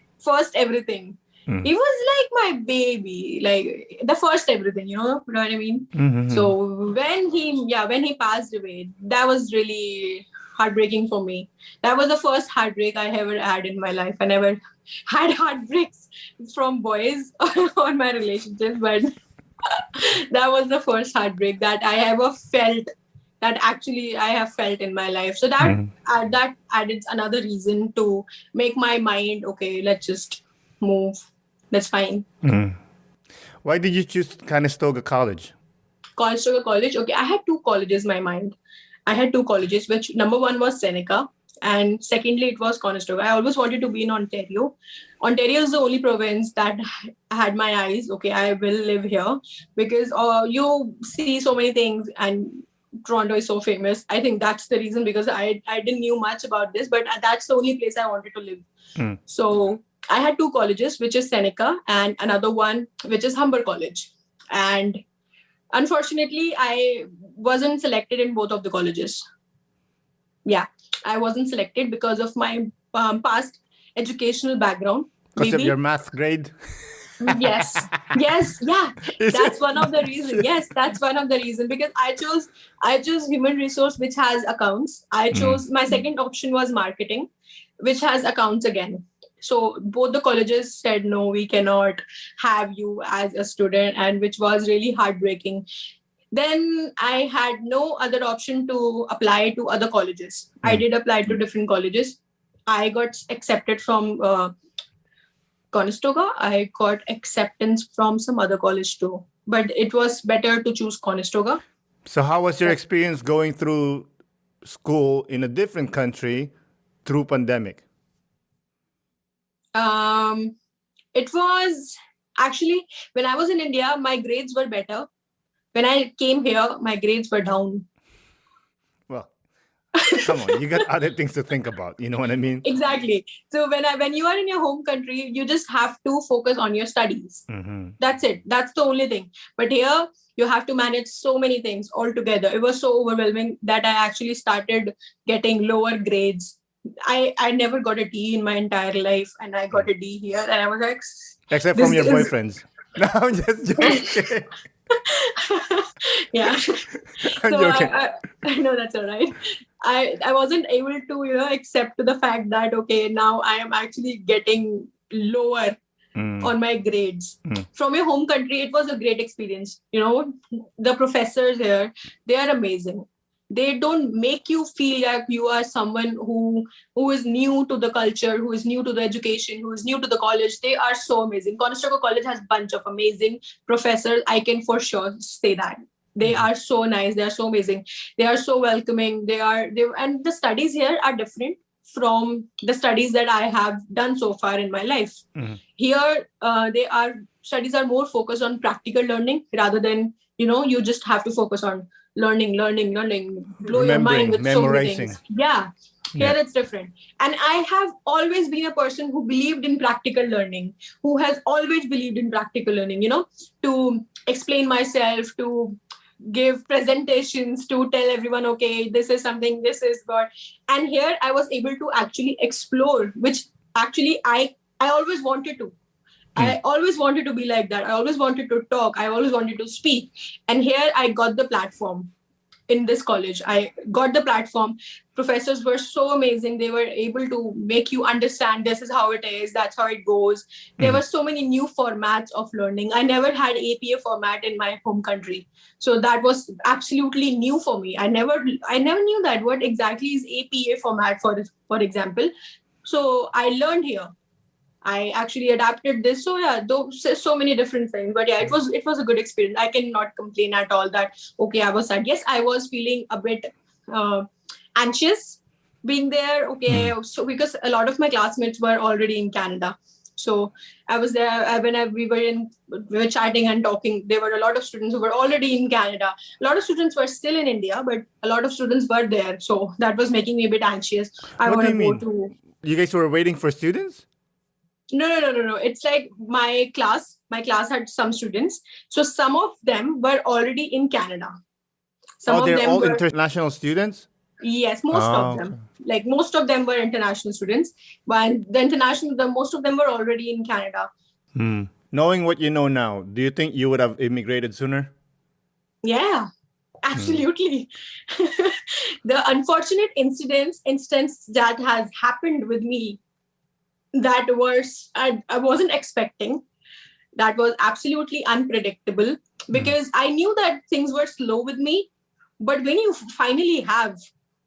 everything. He was like my baby, like the first everything, you know what I mean? Mm-hmm. So when he passed away, that was really heartbreaking for me. That was the first heartbreak I ever had in my life. I never had heartbreaks from boys on my relationships, but that was the first heartbreak that I ever felt, that actually I have felt in my life. So that added another reason to make my mind, okay, let's just move. That's fine. Why did you choose Conestoga College? Conestoga College. Okay, I had two colleges in my mind. I had two colleges, which number one was Seneca, and secondly, it was Conestoga. I always wanted to be in Ontario. Ontario is the only province that had my eyes. Okay, I will live here, because you see so many things, and Toronto is so famous. I think that's the reason, because I didn't knew much about this, but that's the only place I wanted to live. So I had two colleges, which is Seneca, and another one, which is Humber College. And unfortunately, I wasn't selected in both of the colleges. Yeah, I wasn't selected because of my past educational background. Because of your math grade? Yes. Yeah. That's one of the reasons. Yes, that's one of the reasons, because I chose human resource, which has accounts. I chose, my second option was marketing, which has accounts again. So both the colleges said, no, we cannot have you as a student, and which was really heartbreaking. Then I had no other option to apply to other colleges. I did apply to different colleges. I got accepted from Conestoga. I got acceptance from some other college too. But it was better to choose Conestoga. So how was your experience going through school in a different country through pandemic? It was actually, when I was in India, my grades were better. When I came here, my grades were down. Well, come on, you got other things to think about. You know what I mean? Exactly. So when you are in your home country, you just have to focus on your studies. That's it. That's the only thing. But here, you have to manage so many things all together. It was so overwhelming that I actually started getting lower grades. I never got a D in my entire life, and I got a D here, and I was like, except from your boyfriends. No, I'm just joking. Yeah. I'm So joking. I know, that's all right. I wasn't able to accept the fact that, okay, now I am actually getting lower on my grades. From your home country, it was a great experience. The professors here, they are amazing. They don't make you feel like you are someone who is new to the culture, who is new to the education, who is new to the college. They are so amazing. Conestoga College has a bunch of amazing professors. I can for sure say that. They are so nice. They are so amazing. They are so welcoming. And the studies here are different from the studies that I have done so far in my life. Here, studies are more focused on practical learning rather than, you just have to focus on learning, blow your mind with so many things. Yeah. Here it's different. And I have always been a person who believed in practical learning, who has always believed in practical learning, to explain myself, to give presentations, to tell everyone, okay, this is something, this is what. And here I was able to actually explore, which actually I always wanted to. I always wanted to be like that. I always wanted to talk. I always wanted to speak. And here I got the platform in this college. I got the platform. Professors were so amazing. They were able to make you understand this is how it is. That's how it goes. There were so many new formats of learning. I never had APA format in my home country. So that was absolutely new for me. I never knew that what exactly is APA format, for example. So I learned here. I actually adapted this. So yeah, so many different things. But yeah, it was a good experience. I cannot complain at all that, okay, I was sad. Yes, I was feeling a bit anxious being there. Okay, so because a lot of my classmates were already in Canada. So I was there we were chatting and talking. There were a lot of students who were already in Canada. A lot of students were still in India, but a lot of students were there. So that was making me a bit anxious. I What do want you to go mean? to You guys were waiting for students? No. It's like my class had some students. So some of them were already in Canada. Some Oh, of they're them all were, international students? yes, most of Oh, okay. them. Like most of them were international students, but most of them were already in Canada. Knowing what you know now, do you think you would have immigrated sooner? Yeah, absolutely. The unfortunate instance that has happened with me that was I wasn't expecting. That was absolutely unpredictable because I knew that things were slow with me. But when you finally have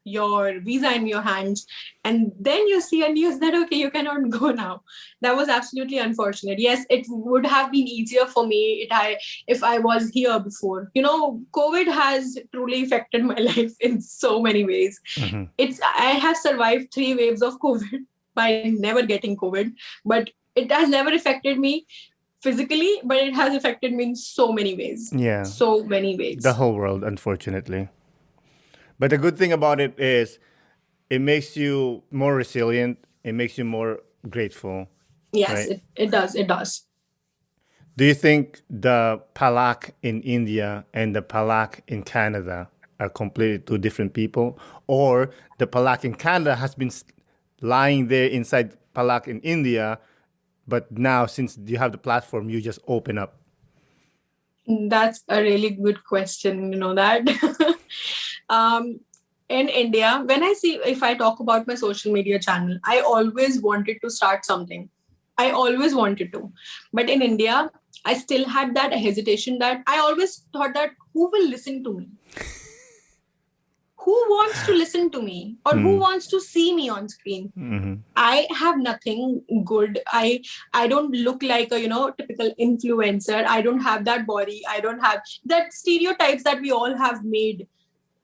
your visa in your hands and then you see a news that, okay, you cannot go now, that was absolutely unfortunate. Yes, it would have been easier for me if I was here before. COVID has truly affected my life in so many ways. I have survived 3 waves of COVID by never getting COVID, but it has never affected me physically, but it has affected me in so many ways. Yeah. So many ways. The whole world, unfortunately. But the good thing about it is it makes you more resilient. It makes you more grateful. Yes, right? it does. It does. Do you think the Palak in India and the Palak in Canada are completely two different people? Or the Palak in Canada has been lying there inside Palak in India, but now since you have the platform, you just open up? That's a really good question, that. In India, if I talk about my social media channel, I always wanted to start something. I always wanted to. But in India, I still had that hesitation that I always thought that who will listen to me? Who wants to listen to me? Or who wants to see me on screen? I have nothing good. I don't look like a typical influencer. I don't have that body. I don't have that stereotypes that we all have made.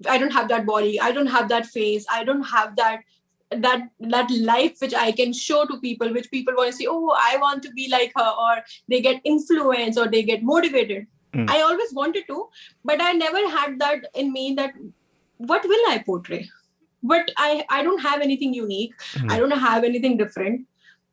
I don't have that body. I don't have that face. I don't have that life which I can show to people, which people want to say, oh, I want to be like her, or they get influenced or they get motivated. I always wanted to, but I never had that in me that what will I portray? But I don't have anything unique. I don't have anything different.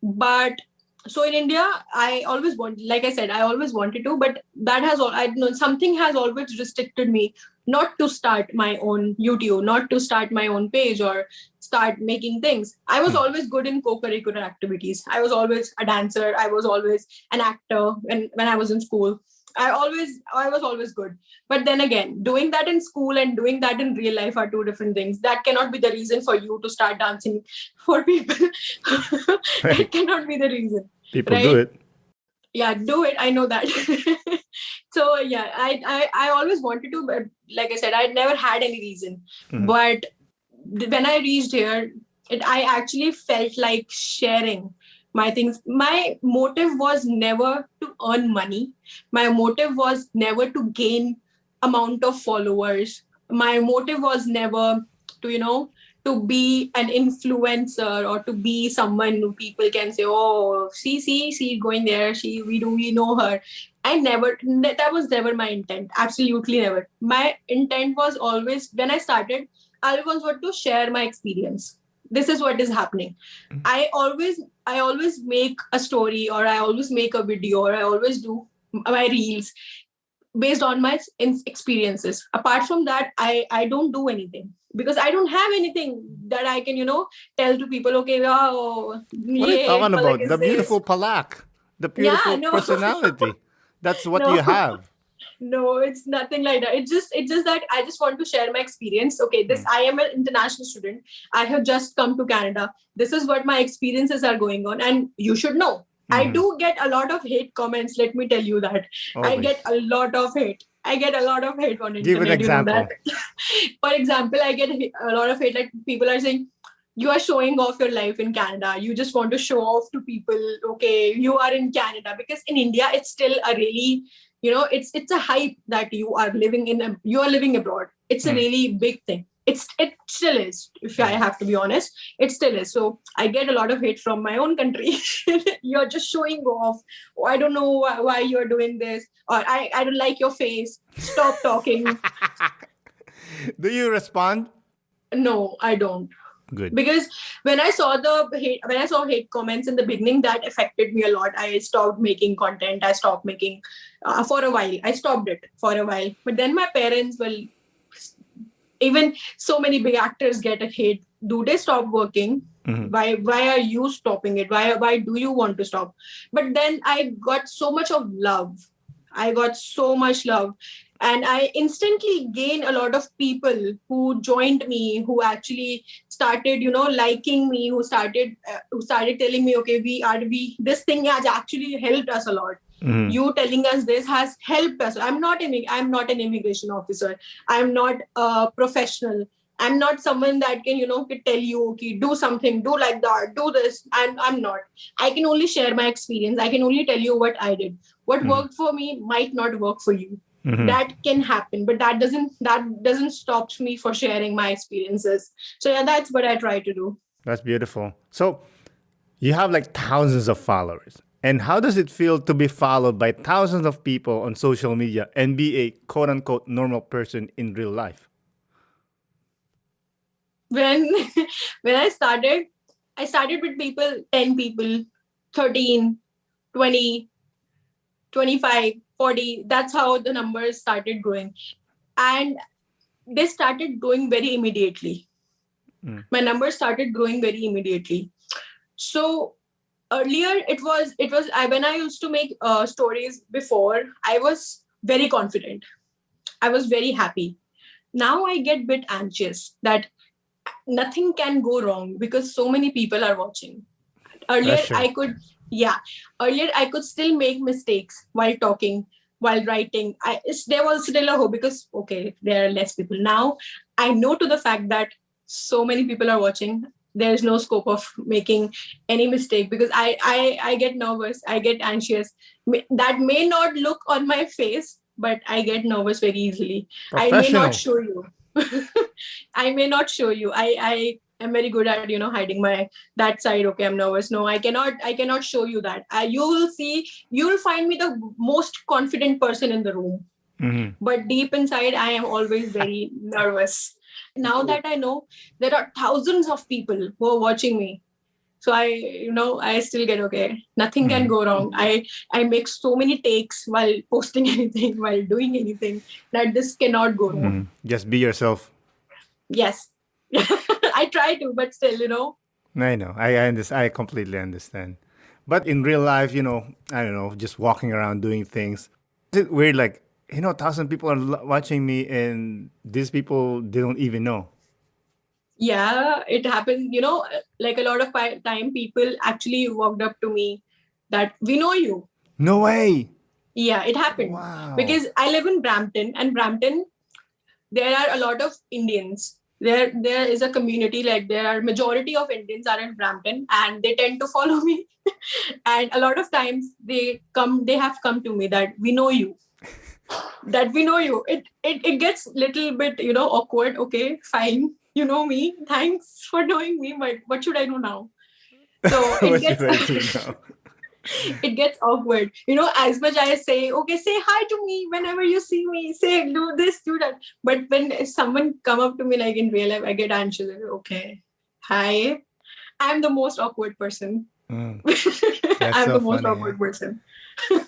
But so in India, I always like I said, I always wanted to, but that has all, I know something has always restricted me not to start my own YouTube, not to start my own page or start making things. I was always good in co-curricular activities. I was always a dancer. I was always an actor when I was in school. I was always good. But then again, doing that in school and doing that in real life are two different things. That cannot be the reason for you to start dancing for people. That cannot be the reason. People do it. Yeah, do it. I know that. So yeah, I always wanted to, but like I said, I never had any reason. But when I reached here, I actually felt like sharing my things. My motive was never to earn money. My motive was never to gain amount of followers. My motive was never to, to be an influencer or to be someone who people can say, oh, see, going there. We know her. That was never my intent. Absolutely never. My intent was always, when I started, I always wanted to share my experience. This is what is happening. I always make a story, or I always make a video, or I always do my reels based on my experiences. Apart from that, I don't do anything because I don't have anything that I can, tell to people, okay, oh, What are you talking Palak about? is The beautiful Palak, the beautiful no. personality. That's what No. you have. No, it's nothing like that. It's just that I just want to share my experience. Okay, I am an international student. I have just come to Canada. This is what my experiences are going on, and you should know. I do get a lot of hate comments. Let me tell you that. Always. I get a lot of hate. I get a lot of hate on internet. Give an example. You know that. For example, I get a lot of hate. Like people are saying, you are showing off your life in Canada. You just want to show off to people. Okay, you are in Canada, because in India, it's still a really, it's a hype that you are living abroad. It's a really big thing. it still is, if I have to be honest, it still is. So I get a lot of hate from my own country. You're just showing off. Oh, I don't know why you're doing this, or I don't like your face, stop talking. Do you respond? No, I don't. Good. Because when I saw hate comments in the beginning, that affected me a lot. I stopped making content. I stopped making for a while. I stopped it for a while. But then my parents, well, even so many big actors get a hate. Do they stop working? Why are you stopping it? Why do you want to stop? But then I got so much of love. I got so much love. And I instantly gained a lot of people who joined me, who actually started, liking me, who started telling me, okay, this thing has actually helped us a lot. You telling us this has helped us. I'm not an immigration officer. I'm not a professional. I'm not someone that can, can tell you, okay, do something, do like that, do this. I'm not. I can only share my experience. I can only tell you what I did. What worked for me might not work for you. That can happen, but that doesn't stop me for sharing my experiences. So yeah, that's what I try to do. That's beautiful. So you have like thousands of followers. And how does it feel to be followed by thousands of people on social media and be a quote unquote normal person in real life? When I started with people, 10 people, 13, 20, 25, 40. That's how the numbers started growing. And they started growing very immediately. My numbers started growing very immediately. So earlier when I used to make stories before, I was very confident. I was very happy. Now I get a bit anxious that nothing can go wrong because so many people are watching. Earlier I could still make mistakes while talking, while writing. There was still a hope because, okay, there are less people. Now I know to the fact that so many people are watching. There is no scope of making any mistake because I get nervous. I get anxious. That may not look on my face, but I get nervous very easily. I may not show you. I may not show you. I am very good at hiding that side. Okay, I'm nervous. No, I cannot show you that. You will find me the most confident person in the room. But deep inside, I am always very nervous. Now that I know there are thousands of people who are watching me, so I still get okay. Nothing can go wrong. I make so many takes while posting anything, while doing anything, that this cannot go wrong. Just be yourself. Yes. I try to, but still, I know. I completely understand. But in real life, I don't know, just walking around doing things. Is it weird? Like, 1,000 people are watching me, and these people they don't even know. Yeah, it happens. Like a lot of time, people actually walked up to me that we know you. No way. Yeah, it happened. Wow. Because I live in Brampton, and Brampton, there are a lot of Indians. There is a community, like there are majority of Indians are in Brampton, and they tend to follow me. And a lot of times they have come to me that we know you. That we know you. It gets little bit, awkward. Okay, fine. You know me. Thanks for knowing me. But what should I do now? So it gets awkward. As much I say, okay, say hi to me whenever you see me. Say do this, do that. But when someone come up to me like in real life, I get anxious. Okay, hi. I'm the most awkward person. I'm the most awkward person.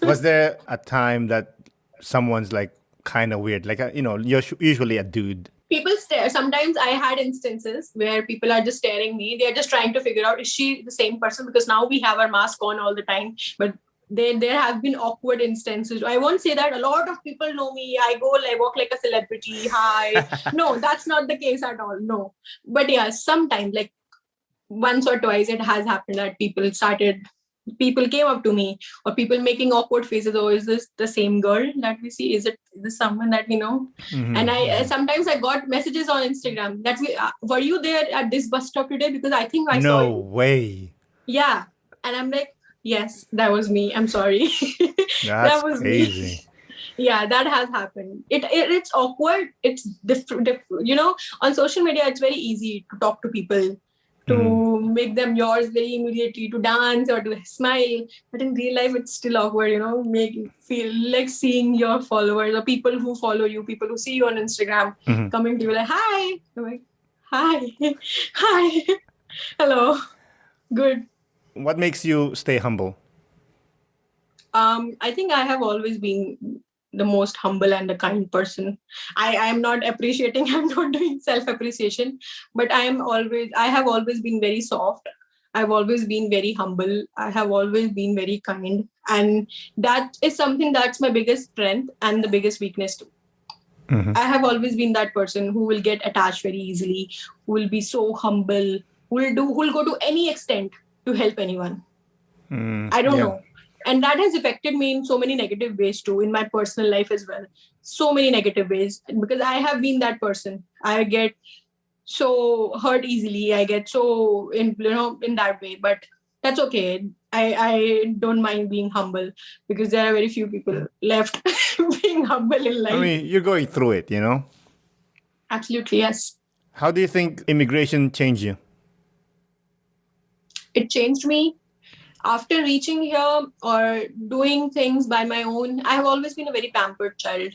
Was there a time that someone's like kind of weird, like you're usually a dude? People stare. Sometimes I had instances where people are just staring me. They're just trying to figure out, is she the same person? Because now we have our mask on all the time. But there have been awkward instances. I won't say that a lot of people know me. I walk like a celebrity. Hi. No, that's not the case at all. No. But yeah, sometimes like once or twice it has happened that people came up to me, or people making awkward faces. Oh, is this the same girl that we see? Is this someone that we know? And I sometimes I got messages on Instagram that were you there at this bus stop today? Because I think I saw you. No way. Yeah. And I'm like, yes, that was me. I'm sorry. That's that was crazy. me. Yeah, that has happened. It's awkward. It's on social media, it's very easy to talk to people, to make them yours very immediately, to dance or to smile. But in real life, it's still awkward, make you feel like seeing your followers or people who follow you, people who see you on Instagram coming to you like, hi. I'm like, hi, hi, hello, good. What makes you stay humble? I think I have always been the most humble and the kind person. I am not appreciating, I'm not doing self-appreciation, but I have always been very soft. I've always been very humble. I have always been very kind. And that is something that's my biggest strength and the biggest weakness too. I have always been that person who will get attached very easily, who will be so humble, who will go to any extent to help anyone. I don't know. And that has affected me in so many negative ways too, in my personal life as well. So many negative ways, because I have been that person. I get so hurt easily. I get so in that way, but that's okay. I don't mind being humble, because there are very few people left being humble in life. I mean, you're going through it, Absolutely, yes. How do you think immigration changed you? It changed me. After reaching here or doing things by my own, I have always been a very pampered child.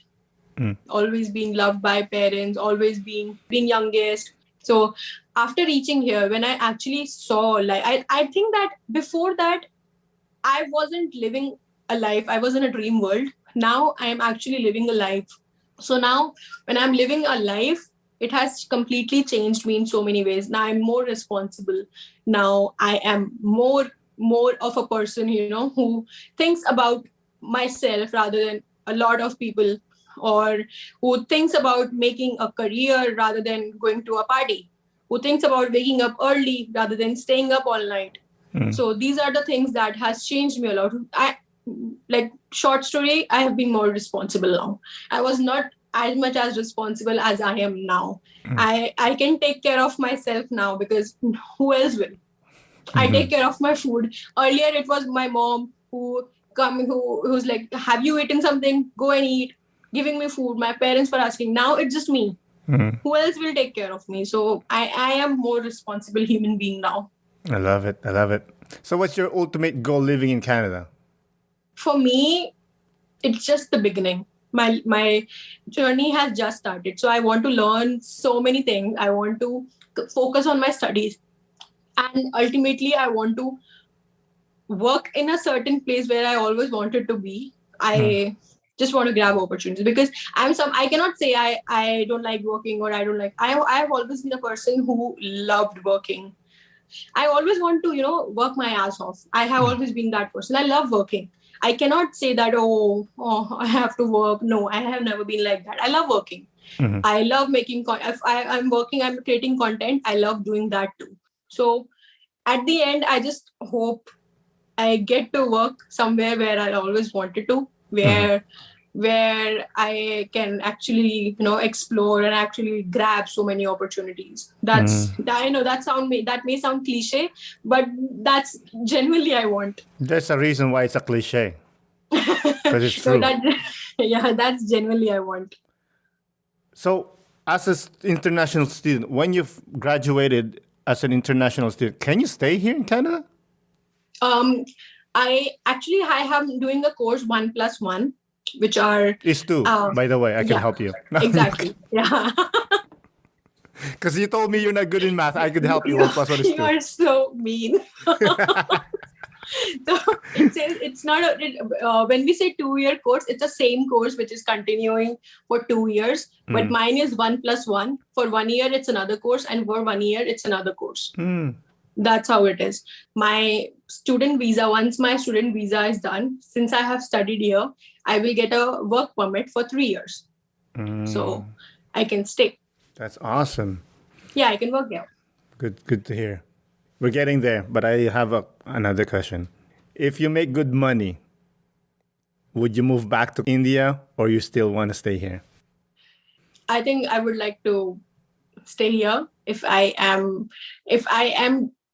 Always being loved by parents, always being youngest. So after reaching here, when I actually saw, I think that before that, I wasn't living a life. I was in a dream world. Now I am actually living a life. So now when I'm living a life, it has completely changed me in so many ways. Now I'm more responsible. Now I am more of a person, who thinks about myself rather than a lot of people, or who thinks about making a career rather than going to a party, who thinks about waking up early rather than staying up all night. So these are the things that has changed me a lot. Short story, I have been more responsible now. I was not as much as responsible as I am now. I can take care of myself now, because who else will? I take care of my food. Earlier, it was my mom who's like, have you eaten something? Go and eat. Giving me food. My parents were asking. Now it's just me. Who else will take care of me? So I am more responsible human being now. I love it. So what's your ultimate goal living in Canada? For me, it's just the beginning. My journey has just started. So I want to learn so many things. I want to focus on my studies. And ultimately, I want to work in a certain place where I always wanted to be. I just want to grab opportunities, because I cannot say I don't like working, or I don't like, I have always been a person who loved working. I always want to, work my ass off. I have always been that person. I love working. I cannot say that, I have to work. No, I have never been like that. I love working. I love making, if I'm working, I'm creating content. I love doing that too. So at the end, I just hope I get to work somewhere where I always wanted to, where I can actually, explore and actually grab so many opportunities. I know that may sound cliche, but that's genuinely I want. There's a reason why it's a cliche. Because it's true. That's genuinely I want. So, as an international student, when you've graduated as an international student, can you stay here in Canada? I have doing a course 1+1, which are is 2. By the way, I can help you. Exactly. Yeah. Because you told me you're not good in math. I could help you. 1+1 is 2. You are so mean. So it's not when we say 2-year course, it's the same course which is continuing for 2 years. But mine is 1+1. For 1 year, it's another course, and for 1 year, it's another course. That's how it is. My student visa, once my student visa is done, since I have studied here, I will get a work permit for 3 years. So I can stay. That's awesome. Yeah, I can work there. Good to hear. We're getting there, but I have another question. If you make good money, would you move back to India, or you still want to stay here? I think I would like to stay here. If I am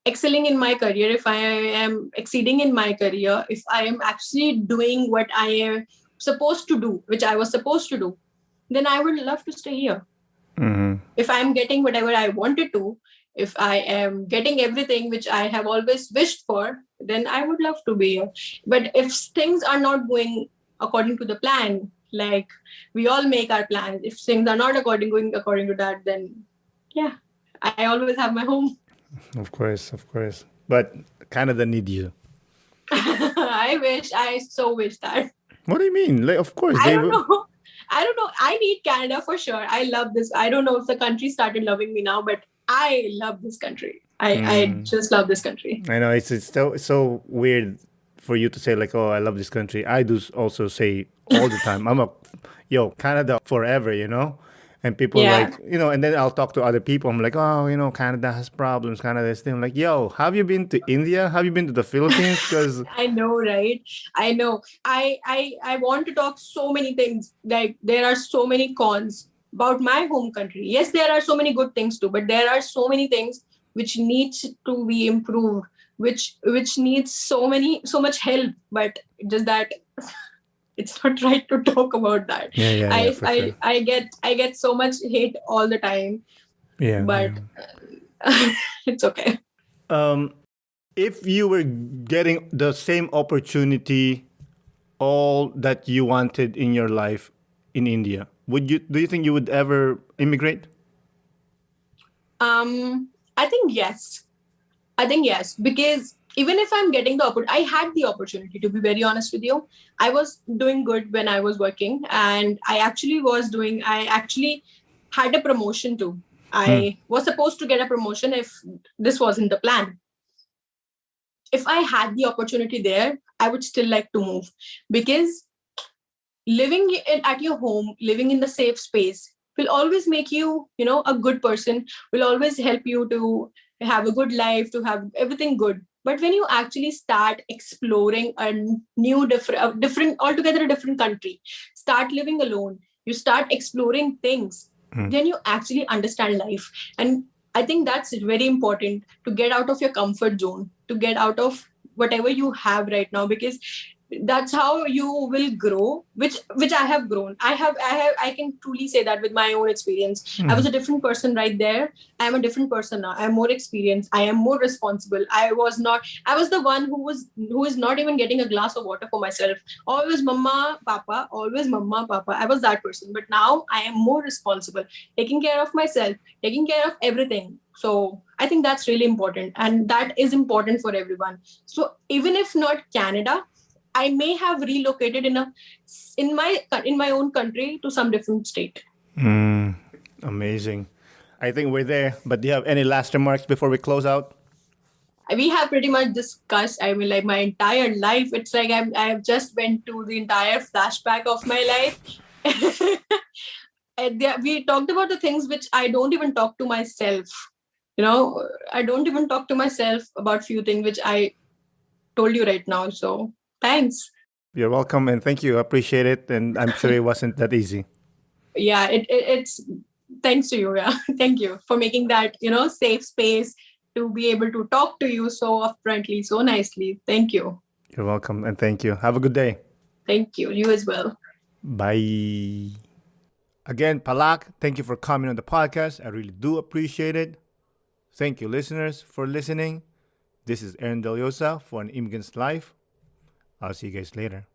excelling in my career, if I am exceeding in my career, if I am actually doing what I supposed to do, which I was supposed to do, then I would love to stay here. If I'm getting whatever I wanted to, if I am getting everything which I have always wished for, then I would love to be here. But if things are not going according to the plan, like we all make our plans, if things are not going according to that, then yeah, I always have my home. Of course. But Canada need you. I so wish that. What do you mean? Like, of course, I don't know. I need Canada for sure. I love this. I don't know if the country started loving me now, but I love this country. I just love this country. I know it's so weird for you to say like, oh, I love this country. I do also say all the time, Canada forever, And people like, and then I'll talk to other people. I'm like, oh, Canada has problems. Canada is thing. I'm like, yo, have you been to India? Have you been to the Philippines? Because I know, right? I know. I want to talk so many things. Like there are so many cons about my home country. Yes, there are so many good things too, but there are so many things which needs to be improved, which needs so much help. But just that it's not right to talk about that. I get so much hate all the time. Yeah. But it's okay. If you were getting the same opportunity, all that you wanted in your life in India, do you think you would ever immigrate? I think yes. Because even if I'm getting the opportunity, I had the opportunity, to be very honest with you. I was doing good when I was working, and I actually had a promotion too. I was supposed to get a promotion if this wasn't the plan. If I had the opportunity there, I would still like to move, because living at your home, living in the safe space will always make you, a good person, will always help you to have a good life, to have everything good. But when you actually start exploring a altogether a different country, start living alone, you start exploring things, then you actually understand life. And I think that's very important, to get out of your comfort zone, to get out of whatever you have right now, because that's how you will grow, which I have grown. I can truly say that with my own experience. I was a different person right there. I am a different person now. I am more experienced. I am more responsible. I was the one who is not even getting a glass of water for myself. Always mama, papa, always mama, papa. I was that person. But now I am more responsible, taking care of myself, taking care of everything. So I think that's really important. And that is important for everyone. So even if not Canada, I may have relocated in my own country to some different state. Amazing. I think we're there. But do you have any last remarks before we close out? We have pretty much discussed, like my entire life. It's like I have just went to the entire flashback of my life. And we talked about the things which I don't even talk to myself. I don't even talk to myself about few things which I told you right now. So thanks. You're welcome, and thank you. I appreciate it, and I'm sure it wasn't that easy. Yeah, it's thanks to you. Yeah, thank you for making that safe space to be able to talk to you so upfrontly, so nicely. Thank you. You're welcome, and thank you. Have a good day. Thank you. You as well. Bye. Again, Palak, thank you for coming on the podcast. I really do appreciate it. Thank you, listeners, for listening. This is Aaron Deliosa for An Immigrant's Life. I'll see you guys later.